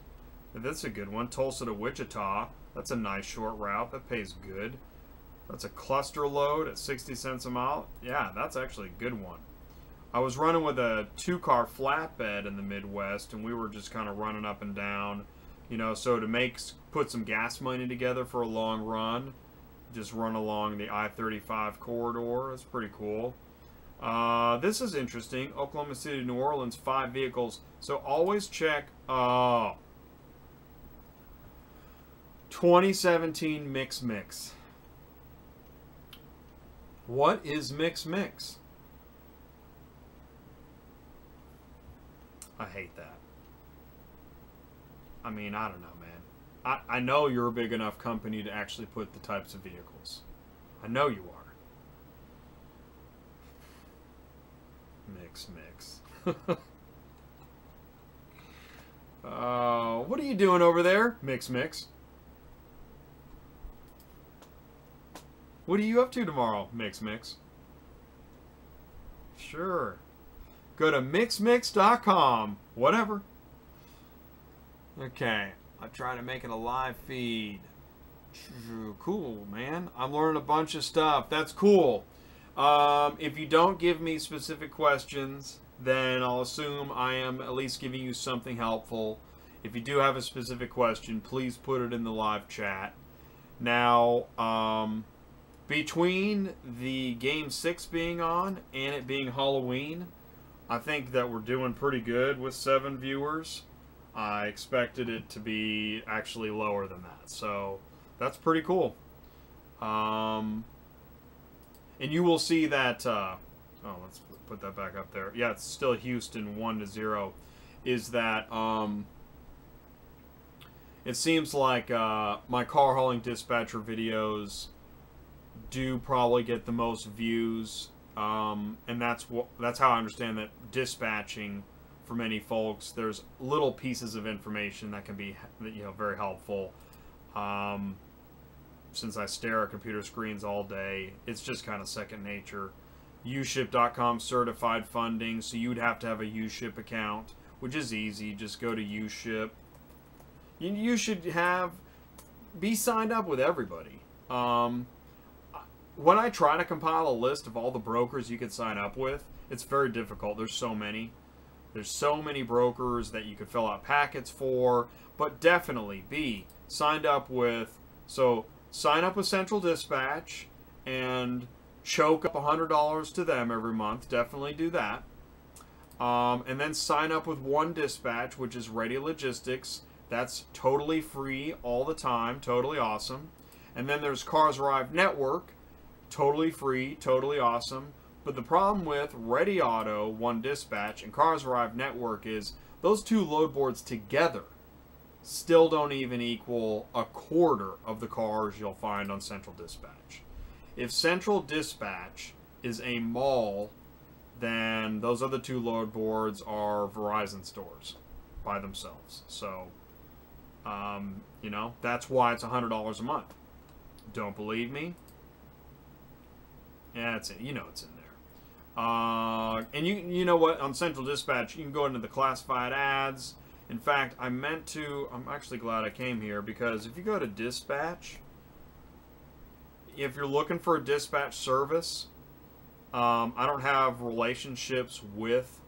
That's a good one. Tulsa to Wichita. That's a nice short route. That pays good. That's a cluster load at 60 cents a mile. Yeah, that's actually a good one. I was running with a 2-car flatbed in the Midwest, and we were just kind of running up and down. You know, so to put some gas money together for a long run, just run along the I-35 corridor. That's pretty cool. This is interesting. Oklahoma City to New Orleans, 5 vehicles. So always check 2017 Mix. What is Mix? I hate that. I mean, I don't know, man. I know you're a big enough company to actually put the types of vehicles. I know you are. Mix. What are you doing over there? Mix. What are you up to tomorrow? Mix. Sure. Go to mixmix.com. Whatever. Okay. I'm trying to make it a live feed. Cool, man. I'm learning a bunch of stuff. That's cool. If you don't give me specific questions, then I'll assume I am at least giving you something helpful. If you do have a specific question, please put it in the live chat. Now, between the Game 6 being on and it being Halloween, I think that we're doing pretty good with 7 viewers. I expected it to be actually lower than that. So, that's pretty cool. And you will see that... let's put that back up there. Yeah, it's still Houston 1-0. Is that... it seems like my car hauling dispatcher videos do probably get the most views, and that's how I understand that dispatching for many folks. There's little pieces of information that can be very helpful. Since I stare at computer screens all day, it's just kind of second nature. uship.com certified funding, so you'd have to have a uship account, which is easy. Just go to uship. You should be signed up with everybody. When I try to compile a list of all the brokers you could sign up with, it's very difficult. There's so many. There's so many brokers that you could fill out packets for, but definitely be signed up with. So sign up with Central Dispatch and choke up $100 to them every month. Definitely do that. And then sign up with One Dispatch, which is Ready Logistics. That's totally free all the time. Totally awesome. And then there's Cars Arrive Network. Totally free. Totally awesome. But the problem with Ready Auto, One Dispatch, and Cars Arrive Network is those two load boards together still don't even equal a quarter of the cars you'll find on Central Dispatch. If Central Dispatch is a mall, then those other 2 load boards are Verizon stores by themselves. So, you know, that's why it's $100 a month. Don't believe me? Yeah, it's in, you know it's in there. And you know what? On Central Dispatch, you can go into the classified ads. In fact, I'm actually glad I came here, because if you go to Dispatch, if you're looking for a dispatch service, I don't have relationships with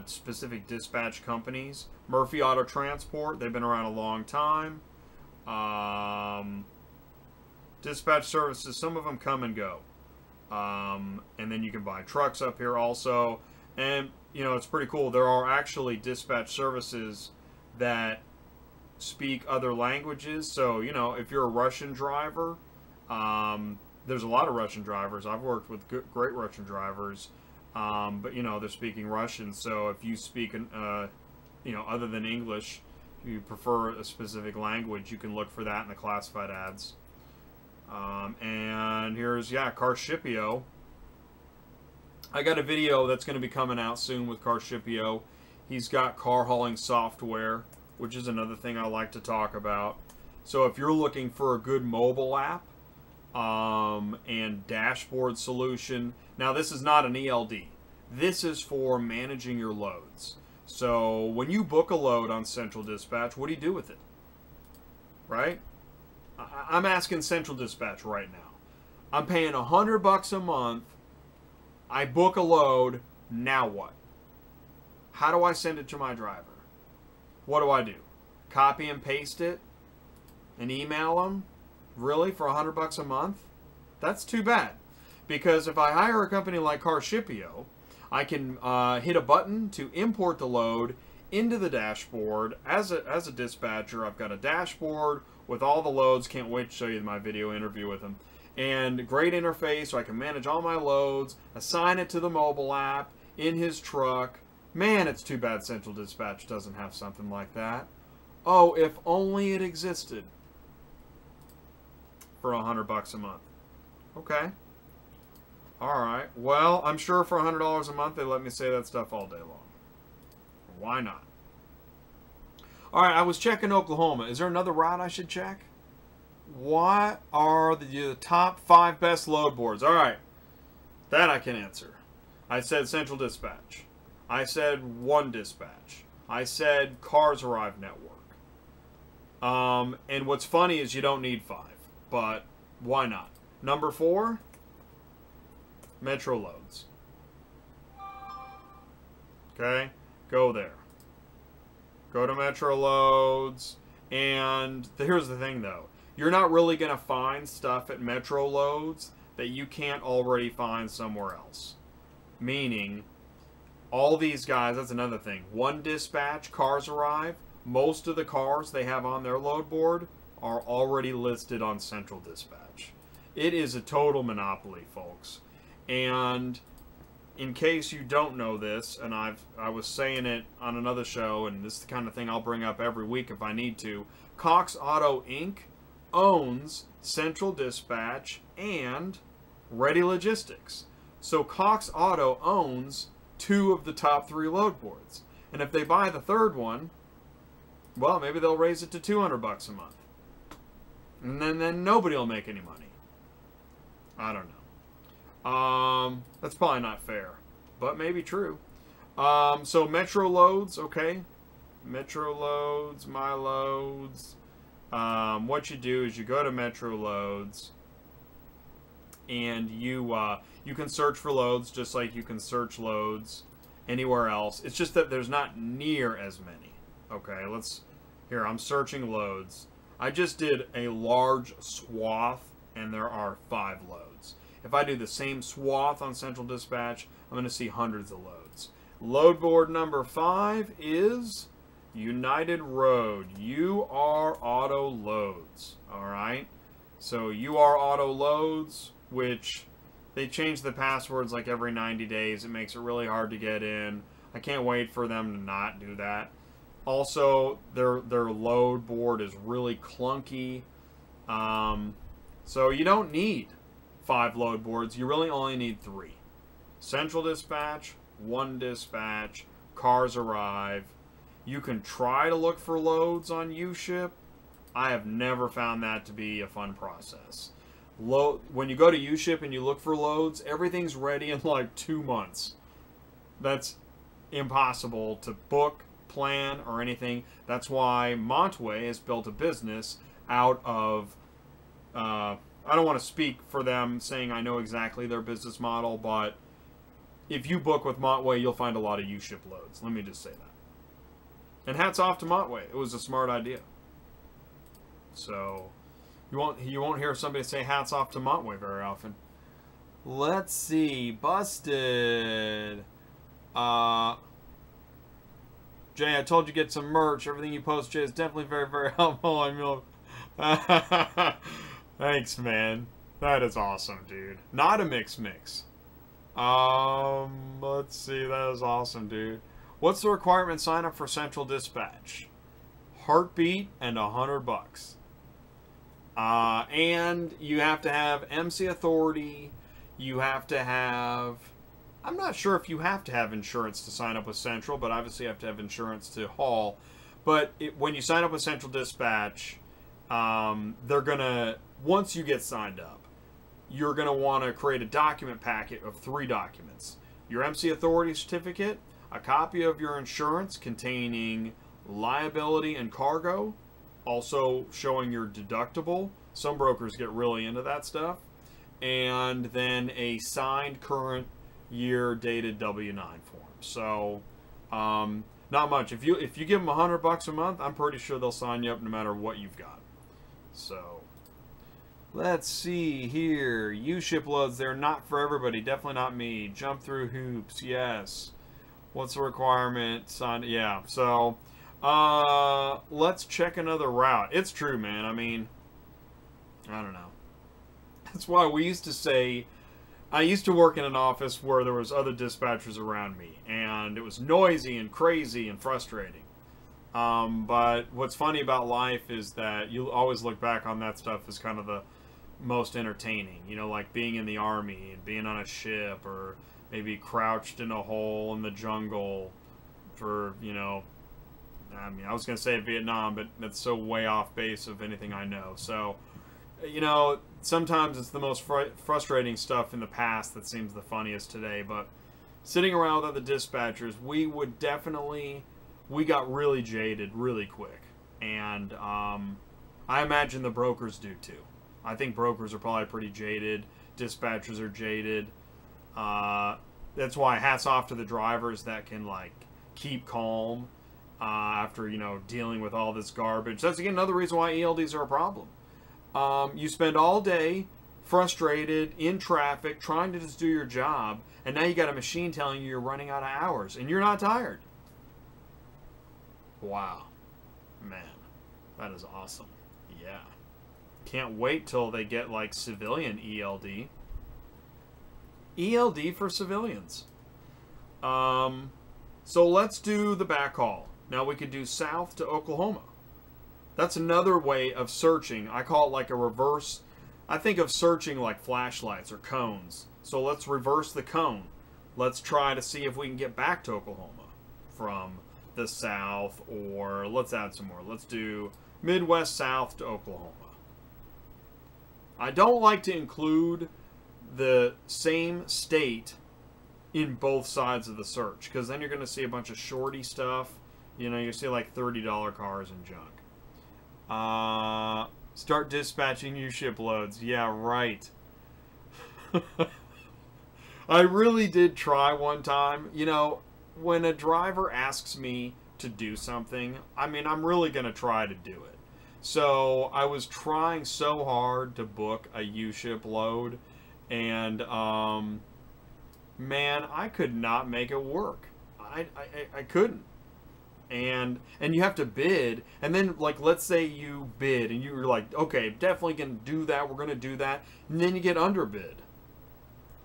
specific dispatch companies. Murphy Auto Transport, they've been around a long time. Dispatch services, some of them come and go. And then you can buy trucks up here also. And, you know, it's pretty cool. There are actually dispatch services that speak other languages. So, you know, if you're a Russian driver, there's a lot of Russian drivers. I've worked with great Russian drivers. But, you know, they're speaking Russian. So if you speak, you know, other than English, you prefer a specific language, you can look for that in the classified ads. And here's, yeah, Carshipio. I got a video that's going to be coming out soon with Carshipio. He's got car hauling software, which is another thing I like to talk about. So if you're looking for a good mobile app and dashboard solution, now this is not an ELD. This is for managing your loads. So when you book a load on Central Dispatch, what do you do with it? Right? I'm asking Central Dispatch right now. I'm paying $100 a month. I book a load. Now what? How do I send it to my driver? What do I do? Copy and paste it and email them? Really? For $100 a month? That's too bad. Because if I hire a company like Carshipio, I can hit a button to import the load into the dashboard. As a dispatcher, I've got a dashboard with all the loads. Can't wait to show you my video interview with him. And great interface, so I can manage all my loads, assign it to the mobile app, in his truck. Man, it's too bad Central Dispatch doesn't have something like that. Oh, if only it existed. For $100 a month. Okay. Alright. Well, I'm sure for $100 a month they let me say that stuff all day long. Why not? Alright, I was checking Oklahoma. Is there another route I should check? What are the top 5 best load boards? Alright. That I can answer. I said Central Dispatch. I said One Dispatch. I said Cars Arrive Network. And what's funny is you don't need 5. But why not? Number 4, Metro Loads. Okay? Go there. Go to Metro Loads. And here's the thing, though. You're not really going to find stuff at Metro Loads that you can't already find somewhere else. Meaning, all these guys, that's another thing. One Dispatch, Cars Arrive, most of the cars they have on their load board are already listed on Central Dispatch. It is a total monopoly, folks. And in case you don't know this, and I was saying it on another show, and this is the kind of thing I'll bring up every week if I need to, Cox Auto Inc. owns Central Dispatch and Ready Logistics. So Cox Auto owns 2 of the top 3 load boards. And if they buy the 3rd one, well, maybe they'll raise it to $200 a month. And then nobody will make any money. I don't know. That's probably not fair, but maybe true. So Metro Loads, okay. Metro Loads, My Loads. What you do is you go to Metro Loads, and you can search for loads just like you can search loads anywhere else. It's just that there's not near as many. Okay, here, I'm searching loads. I just did a large swath, and there are 5 loads. If I do the same swath on Central Dispatch, I'm going to see hundreds of loads. Load board number 5 is United Road. UR Auto Loads. Alright? So UR Auto Loads, which they change the passwords like every 90 days. It makes it really hard to get in. I can't wait for them to not do that. Also, their load board is really clunky. So you don't need 5 load boards. You really only need 3. Central dispatch, 1 dispatch, cars arrive. You can try to look for loads on UShip. I have never found that to be a fun process. When you go to UShip and you look for loads, everything's ready in like 2 months. That's impossible to book, plan, or anything. That's why Montway has built a business out of, I don't want to speak for them saying I know exactly their business model, but if you book with Montway, you'll find a lot of UShip loads. Let me just say that. And hats off to Montway. It was a smart idea. So you won't hear somebody say hats off to Montway very often. Let's see. Busted. Jay, I told you get some merch. Everything you post, Jay, is definitely very, very helpful. I mean, thanks, man. That is awesome, dude. Not a mix. Let's see. That is awesome, dude. What's the requirement sign up for Central Dispatch? Heartbeat and $100. And you have to have MC authority. You have to have... I'm not sure if you have to have insurance to sign up with Central, but obviously you have to have insurance to haul. But when you sign up with Central Dispatch, they're going to, once you get signed up, you're going to want to create a document packet of 3 documents. Your MC authority certificate, a copy of your insurance containing liability and cargo, also showing your deductible. Some brokers get really into that stuff. And then a signed current year dated W-9 form. So, not much. If you give them $100 a month, I'm pretty sure they'll sign you up no matter what you've got. So, let's see here. UShip loads, they're not for everybody. Definitely not me. Jump through hoops, yes. What's the requirement? Sign, yeah. So, let's check another route. It's true, man. I mean, I don't know. That's why we used to say, I used to work in an office where there was other dispatchers around me, and it was noisy and crazy and frustrating. But what's funny about life is that you always look back on that stuff as kind of the most entertaining. You know, like being in the army and being on a ship, or maybe crouched in a hole in the jungle for, you know, I mean, I was going to say Vietnam, but that's so way off base of anything I know. So, you know, sometimes it's the most frustrating stuff in the past that seems the funniest today. But sitting around with other dispatchers, we got really jaded really quick. And I imagine the brokers do too. I think brokers are probably pretty jaded. Dispatchers are jaded. That's why hats off to the drivers that can, like, keep calm after, you know, dealing with all this garbage. That's, again, another reason why ELDs are a problem. You spend all day frustrated, in traffic, trying to just do your job, and now you got a machine telling you you're running out of hours, and you're not tired. Wow. Man, that is awesome. Yeah. Can't wait till they get, like, civilian ELD. ELD for civilians. So let's do the backhaul. Now we could do south to Oklahoma. That's another way of searching. I call it like a reverse. I think of searching like flashlights or cones. So let's reverse the cone. Let's try to see if we can get back to Oklahoma from the south, or let's add some more. Let's do Midwest south to Oklahoma. I don't like to include the same state in both sides of the search, because then you're going to see a bunch of shorty stuff. You know, you see like $30 cars and junk. Start dispatching UShip loads. Yeah, right. I really did try one time. You know, when a driver asks me to do something, I mean, I'm really going to try to do it. So I was trying so hard to book a UShip load, and man, I could not make it work. I couldn't. And you have to bid, and then, like, let's say you bid and you're like, okay, definitely gonna do that, we're gonna do that, and then you get underbid.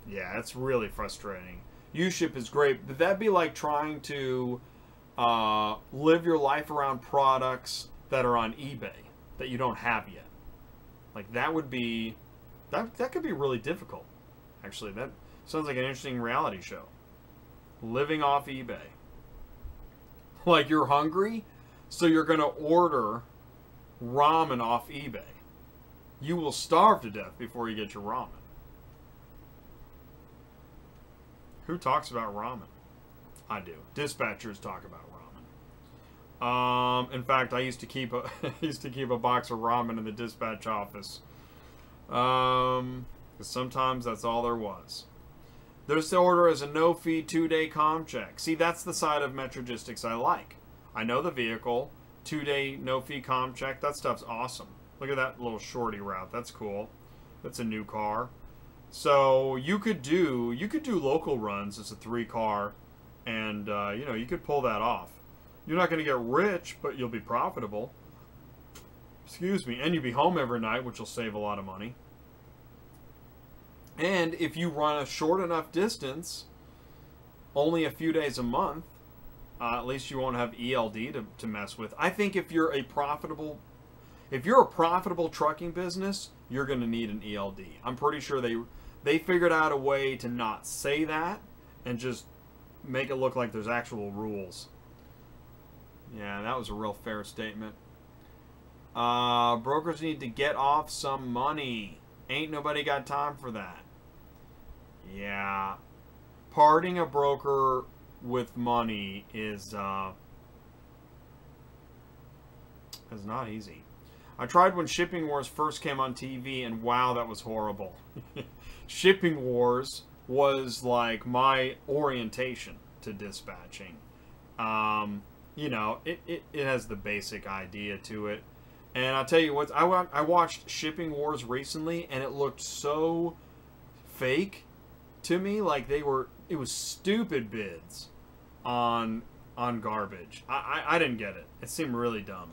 Yeah, it's really frustrating. UShip is great, but that'd be like trying to live your life around products that are on eBay that you don't have yet. Like, that would be That could be really difficult. Actually, that sounds like an interesting reality show. Living off eBay. Like you're hungry, so you're going to order ramen off eBay. You will starve to death before you get your ramen. Who talks about ramen? I do. Dispatchers talk about ramen. In fact, I used to keep a box of ramen in the dispatch office. 'Cause sometimes that's all there was. This order is a no-fee 2-day comm check. See, that's the side of Metrogistics I like. I know the vehicle, 2-day no-fee comm check. That stuff's awesome. Look at that little shorty route. That's cool. That's a new car. So you could do local runs as a 3-car, and you know, you could pull that off. You're not going to get rich, but you'll be profitable. Excuse me, and you'll be home every night, which will save a lot of money. And if you run a short enough distance, only a few days a month, at least you won't have ELD to mess with. I think if you're a profitable trucking business, you're going to need an ELD. I'm pretty sure they figured out a way to not say that and just make it look like there's actual rules. Yeah, that was a real fair statement. Brokers need to get off some money. Ain't nobody got time for that. Yeah. Parting a broker with money is not easy. I tried when Shipping Wars first came on TV, and wow, that was horrible. Shipping Wars was like my orientation to dispatching. You know, it has the basic idea to it. And I'll tell you what, I watched Shipping Wars recently, and it looked so fake to me. Like it was stupid bids on garbage. I didn't get it. It seemed really dumb.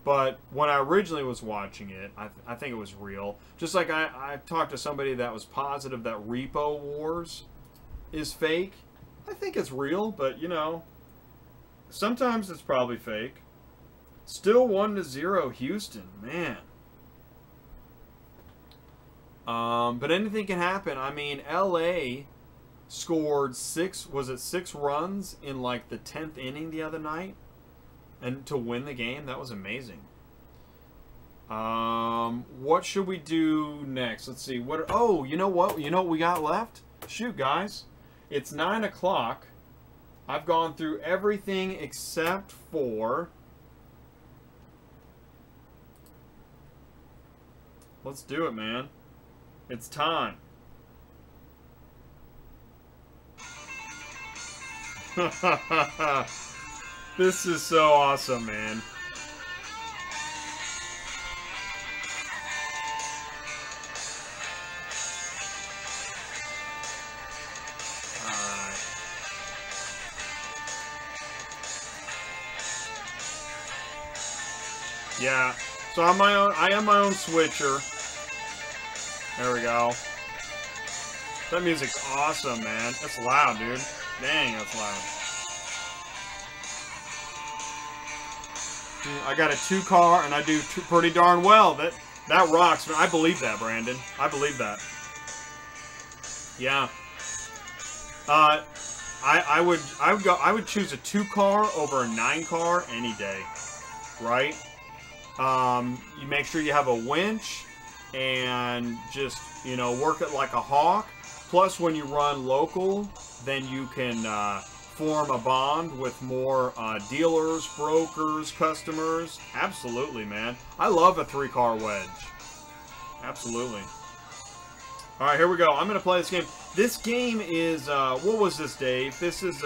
But when I originally was watching it, I think it was real. Just like I talked to somebody that was positive that Repo Wars is fake. I think it's real, but you know, sometimes it's probably fake. Still 1-0 Houston, man. But anything can happen. I mean, LA scored 6 runs in like the 10th inning the other night? And to win the game, that was amazing. What should we do next? Let's see. Oh, you know what? You know what we got left? Shoot, guys. It's 9 o'clock. I've gone through everything except for... Let's do it, man. It's time. This is so awesome, man. Alright. Yeah. So I am my own switcher. There we go. That music's awesome, man. That's loud, dude. Dang, that's loud. I got a 2-car, and I do pretty darn well. That rocks. I believe that, Brandon. I believe that. Yeah. I would choose a 2-car over a 9-car any day. Right? You make sure you have a winch and just, you know, work it like a hawk. Plus, when you run local, then you can form a bond with more dealers, brokers, customers. Absolutely, man. I love a 3-car wedge. Absolutely. All right, here we go. I'm going to play this game. This game is, what was this, Dave? This is,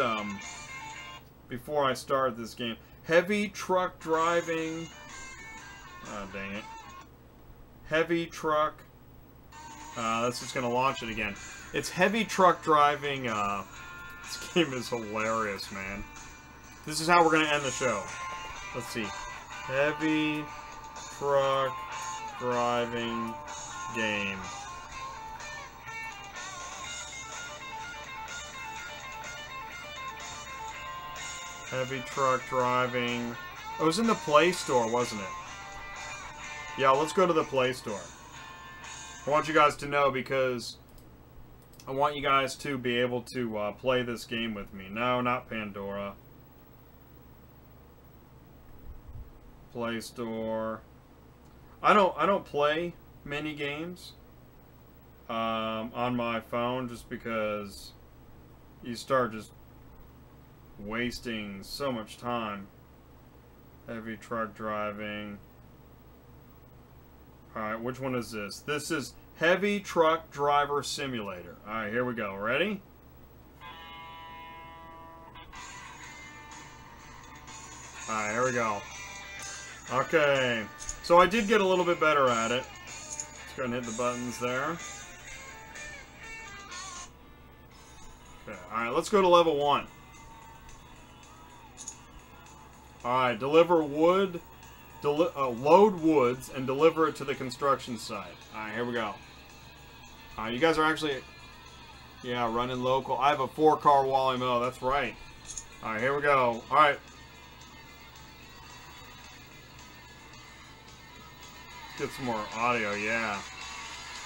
before I start this game. Heavy truck driving. Oh, dang it. Heavy truck. That's just going to launch it again. It's heavy truck driving. This game is hilarious, man. This is how we're going to end the show. Let's see. Heavy truck driving game. Heavy truck driving. It was in the Play Store, wasn't it? Yeah, let's go to the Play Store. I want you guys to know because I want you guys to be able to play this game with me. No, not Pandora. Play Store. I don't play mini games on my phone just because you start just wasting so much time. Heavy truck driving. Alright, which one is this? This is Heavy Truck Driver Simulator. Alright, here we go. Ready? Alright, here we go. Okay. So I did get a little bit better at it. Let's go and hit the buttons there. Okay, alright, let's go to level 1. Alright, deliver wood, load woods, and deliver it to the construction site. Alright, here we go. Alright, you guys are actually, yeah, running local. I have a 4-car Wally Mo, that's right. Alright, here we go. Alright. Let's get some more audio, yeah.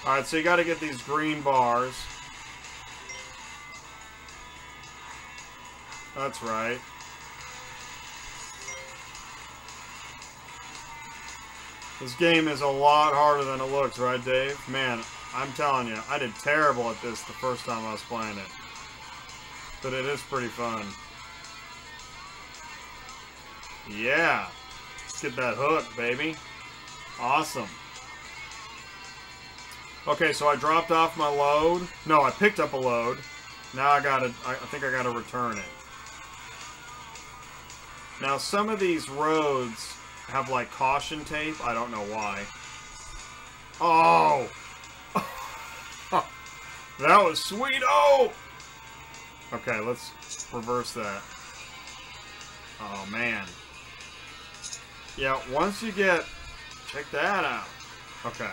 Alright, so you gotta get these green bars. That's right. This game is a lot harder than it looks, right, Dave? Man, I'm telling you, I did terrible at this the first time I was playing it. But it is pretty fun. Yeah. Let's get that hook, baby. Awesome. Okay, so I dropped off my load. No, I picked up a load. Now I think I gotta return it. Now, some of these roads have like caution tape. I don't know why. Oh! That was sweet. Oh! Okay, let's reverse that. Oh, man. Yeah, once you get... Check that out. Okay.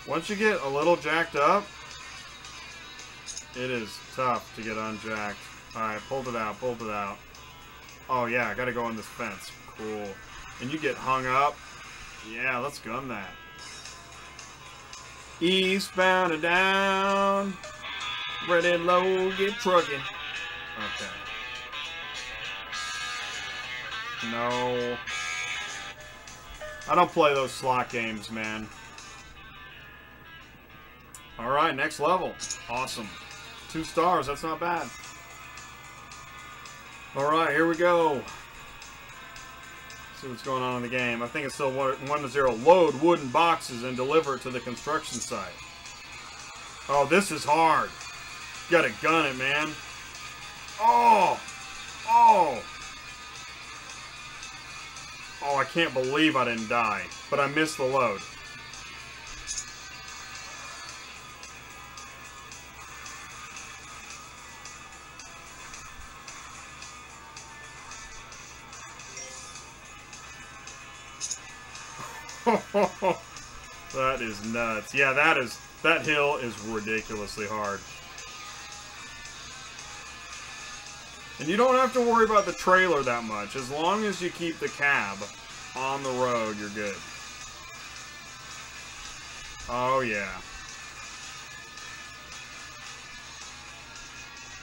Once you get a little jacked up, it is tough to get unjacked. Alright, pulled it out, pulled it out. Oh yeah, I gotta go on this fence. Cool. And you get hung up. Yeah, let's gun that. Eastbound and down. Ready, low, get trucking. Okay. No. I don't play those slot games, man. Alright, next level. Awesome. 2 stars, that's not bad. Alright, here we go. See what's going on in the game. I think it's still 1-0. Load wooden boxes and deliver it to the construction site. Oh, this is hard. You gotta gun it, man. Oh! Oh! Oh, I can't believe I didn't die. But I missed the load. That is nuts. Yeah, that hill is ridiculously hard. And you don't have to worry about the trailer that much. As long as you keep the cab on the road, you're good. Oh, yeah.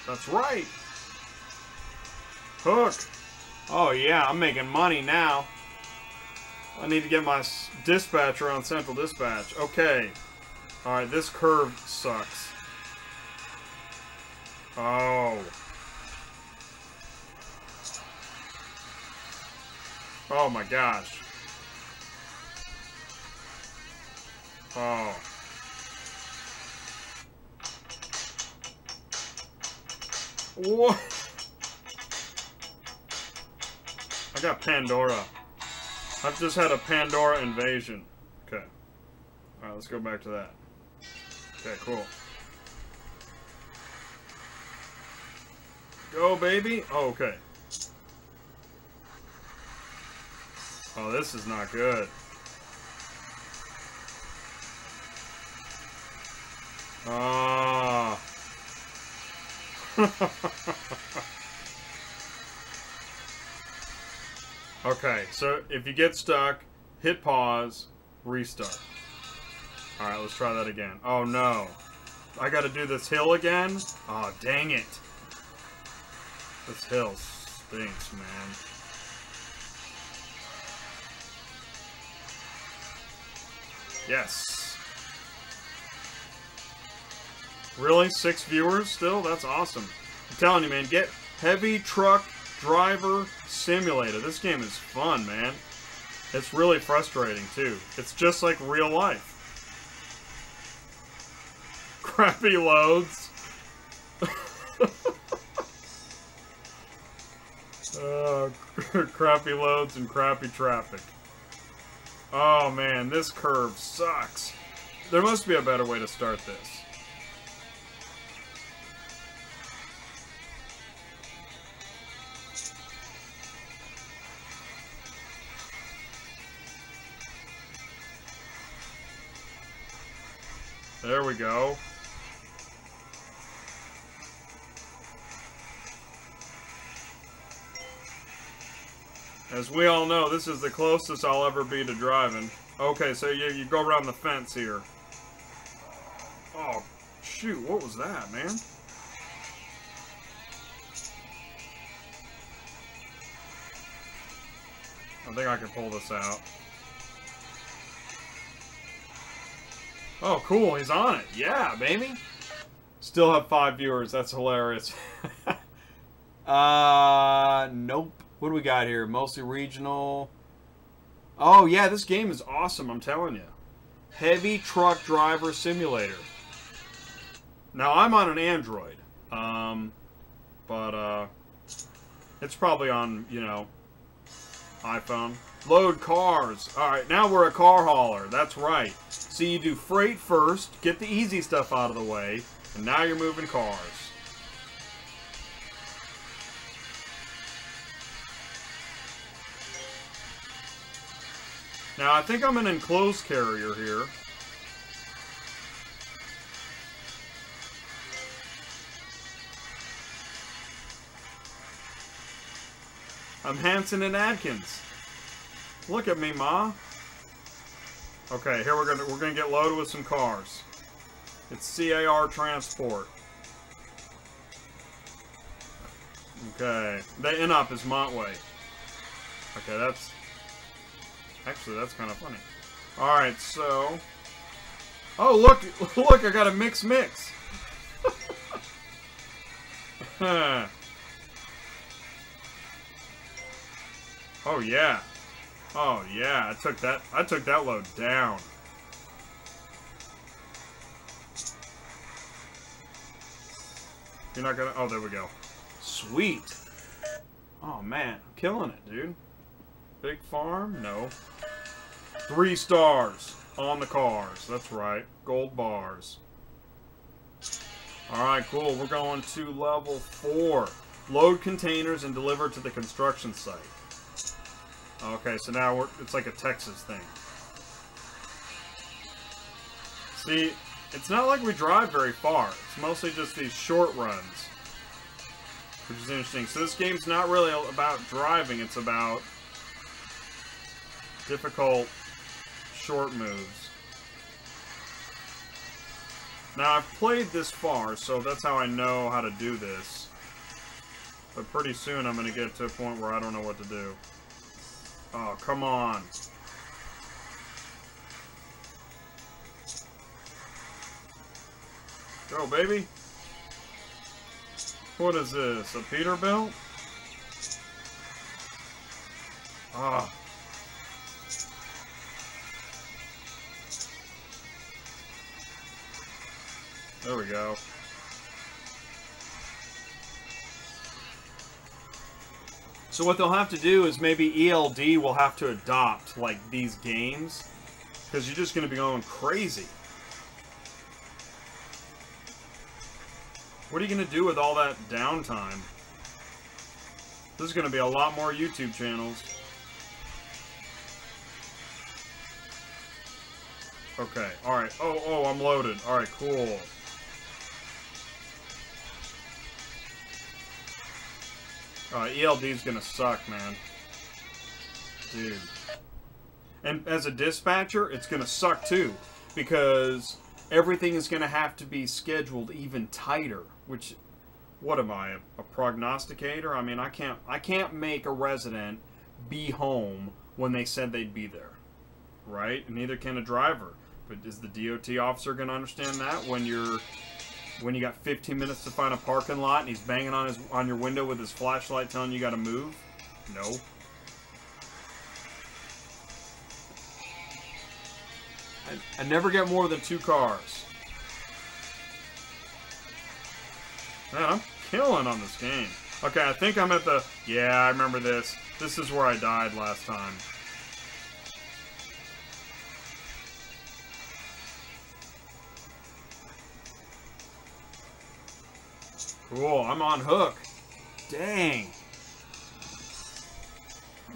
That's right. Hook. Oh, yeah, I'm making money now. I need to get my dispatcher on Central Dispatch. Okay. Alright, this curve sucks. Oh. Oh my gosh. Oh. What? I got Pandora. I've just had a Pandora invasion. Okay. Alright, let's go back to that. Okay, cool. Go, baby! Oh, okay. Oh, this is not good. Ah. Okay, so if you get stuck, hit pause, restart. Alright, let's try that again. Oh no. I gotta do this hill again? Oh, dang it. This hill stinks, man. Yes. Really? 6 viewers still? That's awesome. I'm telling you, man, get Heavy Truck Driver Simulator. This game is fun, man. It's really frustrating, too. It's just like real life. Crappy loads. Crappy loads and crappy traffic. Oh man, this curve sucks. There must be a better way to start this. There we go. As we all know, this is the closest I'll ever be to driving. Okay, so you go around the fence here. Oh, shoot, what was that, man? I think I can pull this out. Oh, cool, he's on it. Yeah, baby. Still have 5 viewers, that's hilarious. Nope. What do we got here? Mostly regional. Oh, yeah, this game is awesome, I'm telling you. Heavy Truck Driver Simulator. Now, I'm on an Android. But it's probably on, you know, iPhone. Load cars. Alright, now we're a car hauler. That's right. So you do freight first, get the easy stuff out of the way, and now you're moving cars. Now, I think I'm an enclosed carrier here. I'm Hanson and Adkins. Look at me, Ma. Okay, here we're gonna get loaded with some cars. It's CAR Transport. Okay, the INOP is Montway. Okay, that's... Actually, that's kind of funny. Alright, so... Oh, look! Look, I got a mix. Oh, yeah. Oh, yeah. I took that load down. You're not gonna... Oh, there we go. Sweet. Oh, man. I'm killing it, dude. Big farm? No. 3 stars on the cars. That's right. Gold bars. Alright, cool. We're going to level 4. Load containers and deliver to the construction site. Okay, so now it's like a Texas thing. See, it's not like we drive very far. It's mostly just these short runs. Which is interesting. So this game's not really about driving. It's about difficult short moves. Now, I've played this far, so that's how I know how to do this. But pretty soon I'm going to get to a point where I don't know what to do. Oh, come on. Go, baby. What is this? A Peterbilt? Ah. There we go. So what they'll have to do is maybe ELD will have to adopt, like, these games. Because you're just going to be going crazy. What are you going to do with all that downtime? This is going to be a lot more YouTube channels. Okay, alright. Oh, I'm loaded. Alright, cool. ELD's gonna suck, man. Dude. And as a dispatcher, it's going to suck too, because everything is going to have to be scheduled even tighter, which, what am I, a prognosticator? I mean, I can't make a resident be home when they said they'd be there, right? And neither can a driver. But is the DOT officer going to understand that when you got 15 minutes to find a parking lot and he's banging on your window with his flashlight telling you got to move? No. I never get more than 2 cars. Man, I'm killing on this game. Okay, I think I'm at the... Yeah, I remember this. This is where I died last time. Cool, I'm on hook. Dang.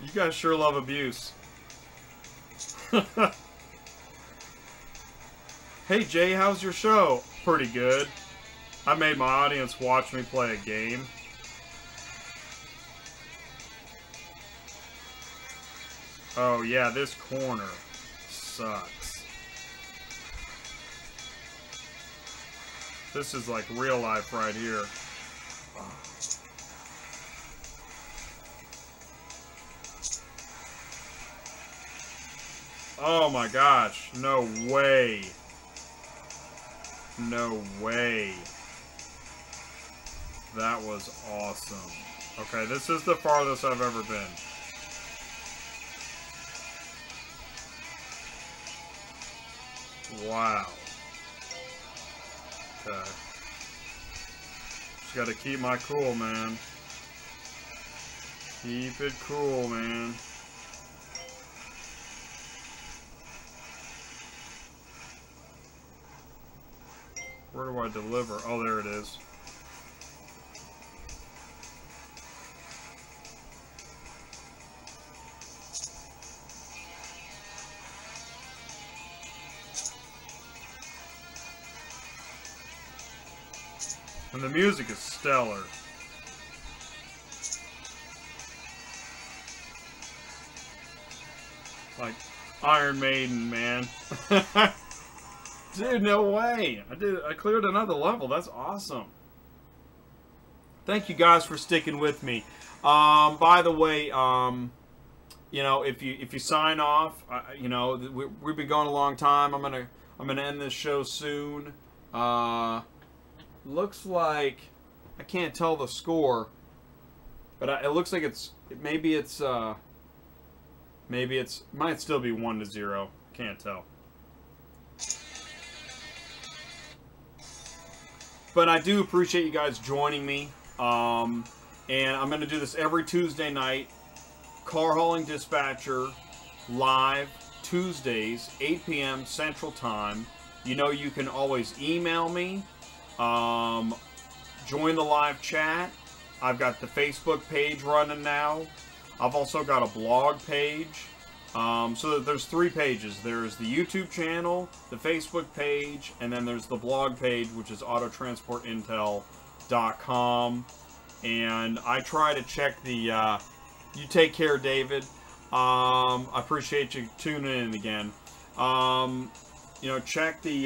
You guys sure love abuse. Hey Jay, how's your show? Pretty good. I made my audience watch me play a game. Oh yeah, this corner sucks. This is like real life right here. Oh my gosh, no way. No way. That was awesome. Okay, this is the farthest I've ever been. Wow. Okay. Just gotta keep my cool, man. Keep it cool, man. Where do I deliver? Oh, there it is. And the music is stellar. Like Iron Maiden, man. Dude, no way. I cleared another level. That's awesome. Thank you guys for sticking with me. By the way, you know, if you sign off, you know, we've been going a long time. I'm gonna end this show soon. Looks like I can't tell the score, but it looks like maybe it might still be 1-0. Can't tell. But I do appreciate you guys joining me. And I'm going to do this every Tuesday night. Car Hauling Dispatcher live Tuesdays, 8 p.m. Central Time. You know you can always email me. Join the live chat. I've got the Facebook page running now. I've also got a blog page. So there's 3 pages. There's the YouTube channel, the Facebook page, and then there's the blog page, which is autotransportintel.com. And I try to check the, you take care, David. I appreciate you tuning in again. You know, check the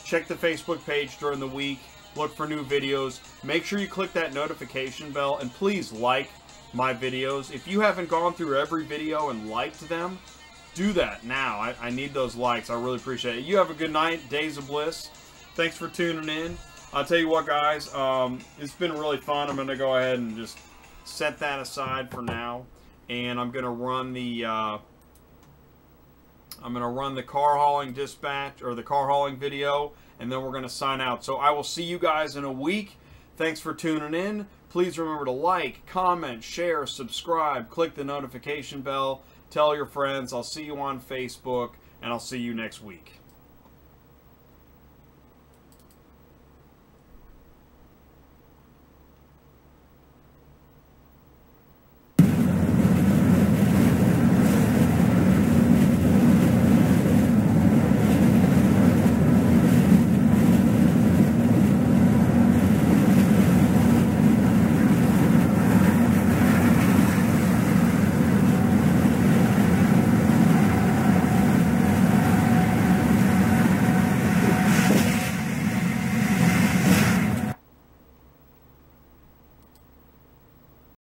Facebook page during the week. Look for new videos. Make sure you click that notification bell, and please like my videos. If you haven't gone through every video and liked them, do that now. I need those likes. I really appreciate it. You have a good night. Days of Bliss. Thanks for tuning in. I'll tell you what, guys. It's been really fun. I'm going to go ahead and just set that aside for now. And I'm going to run the car hauling dispatch, or the car hauling video, and then we're going to sign out. So I will see you guys in a week. Thanks for tuning in. Please remember to like, comment, share, subscribe, click the notification bell, tell your friends. I'll see you on Facebook, and I'll see you next week.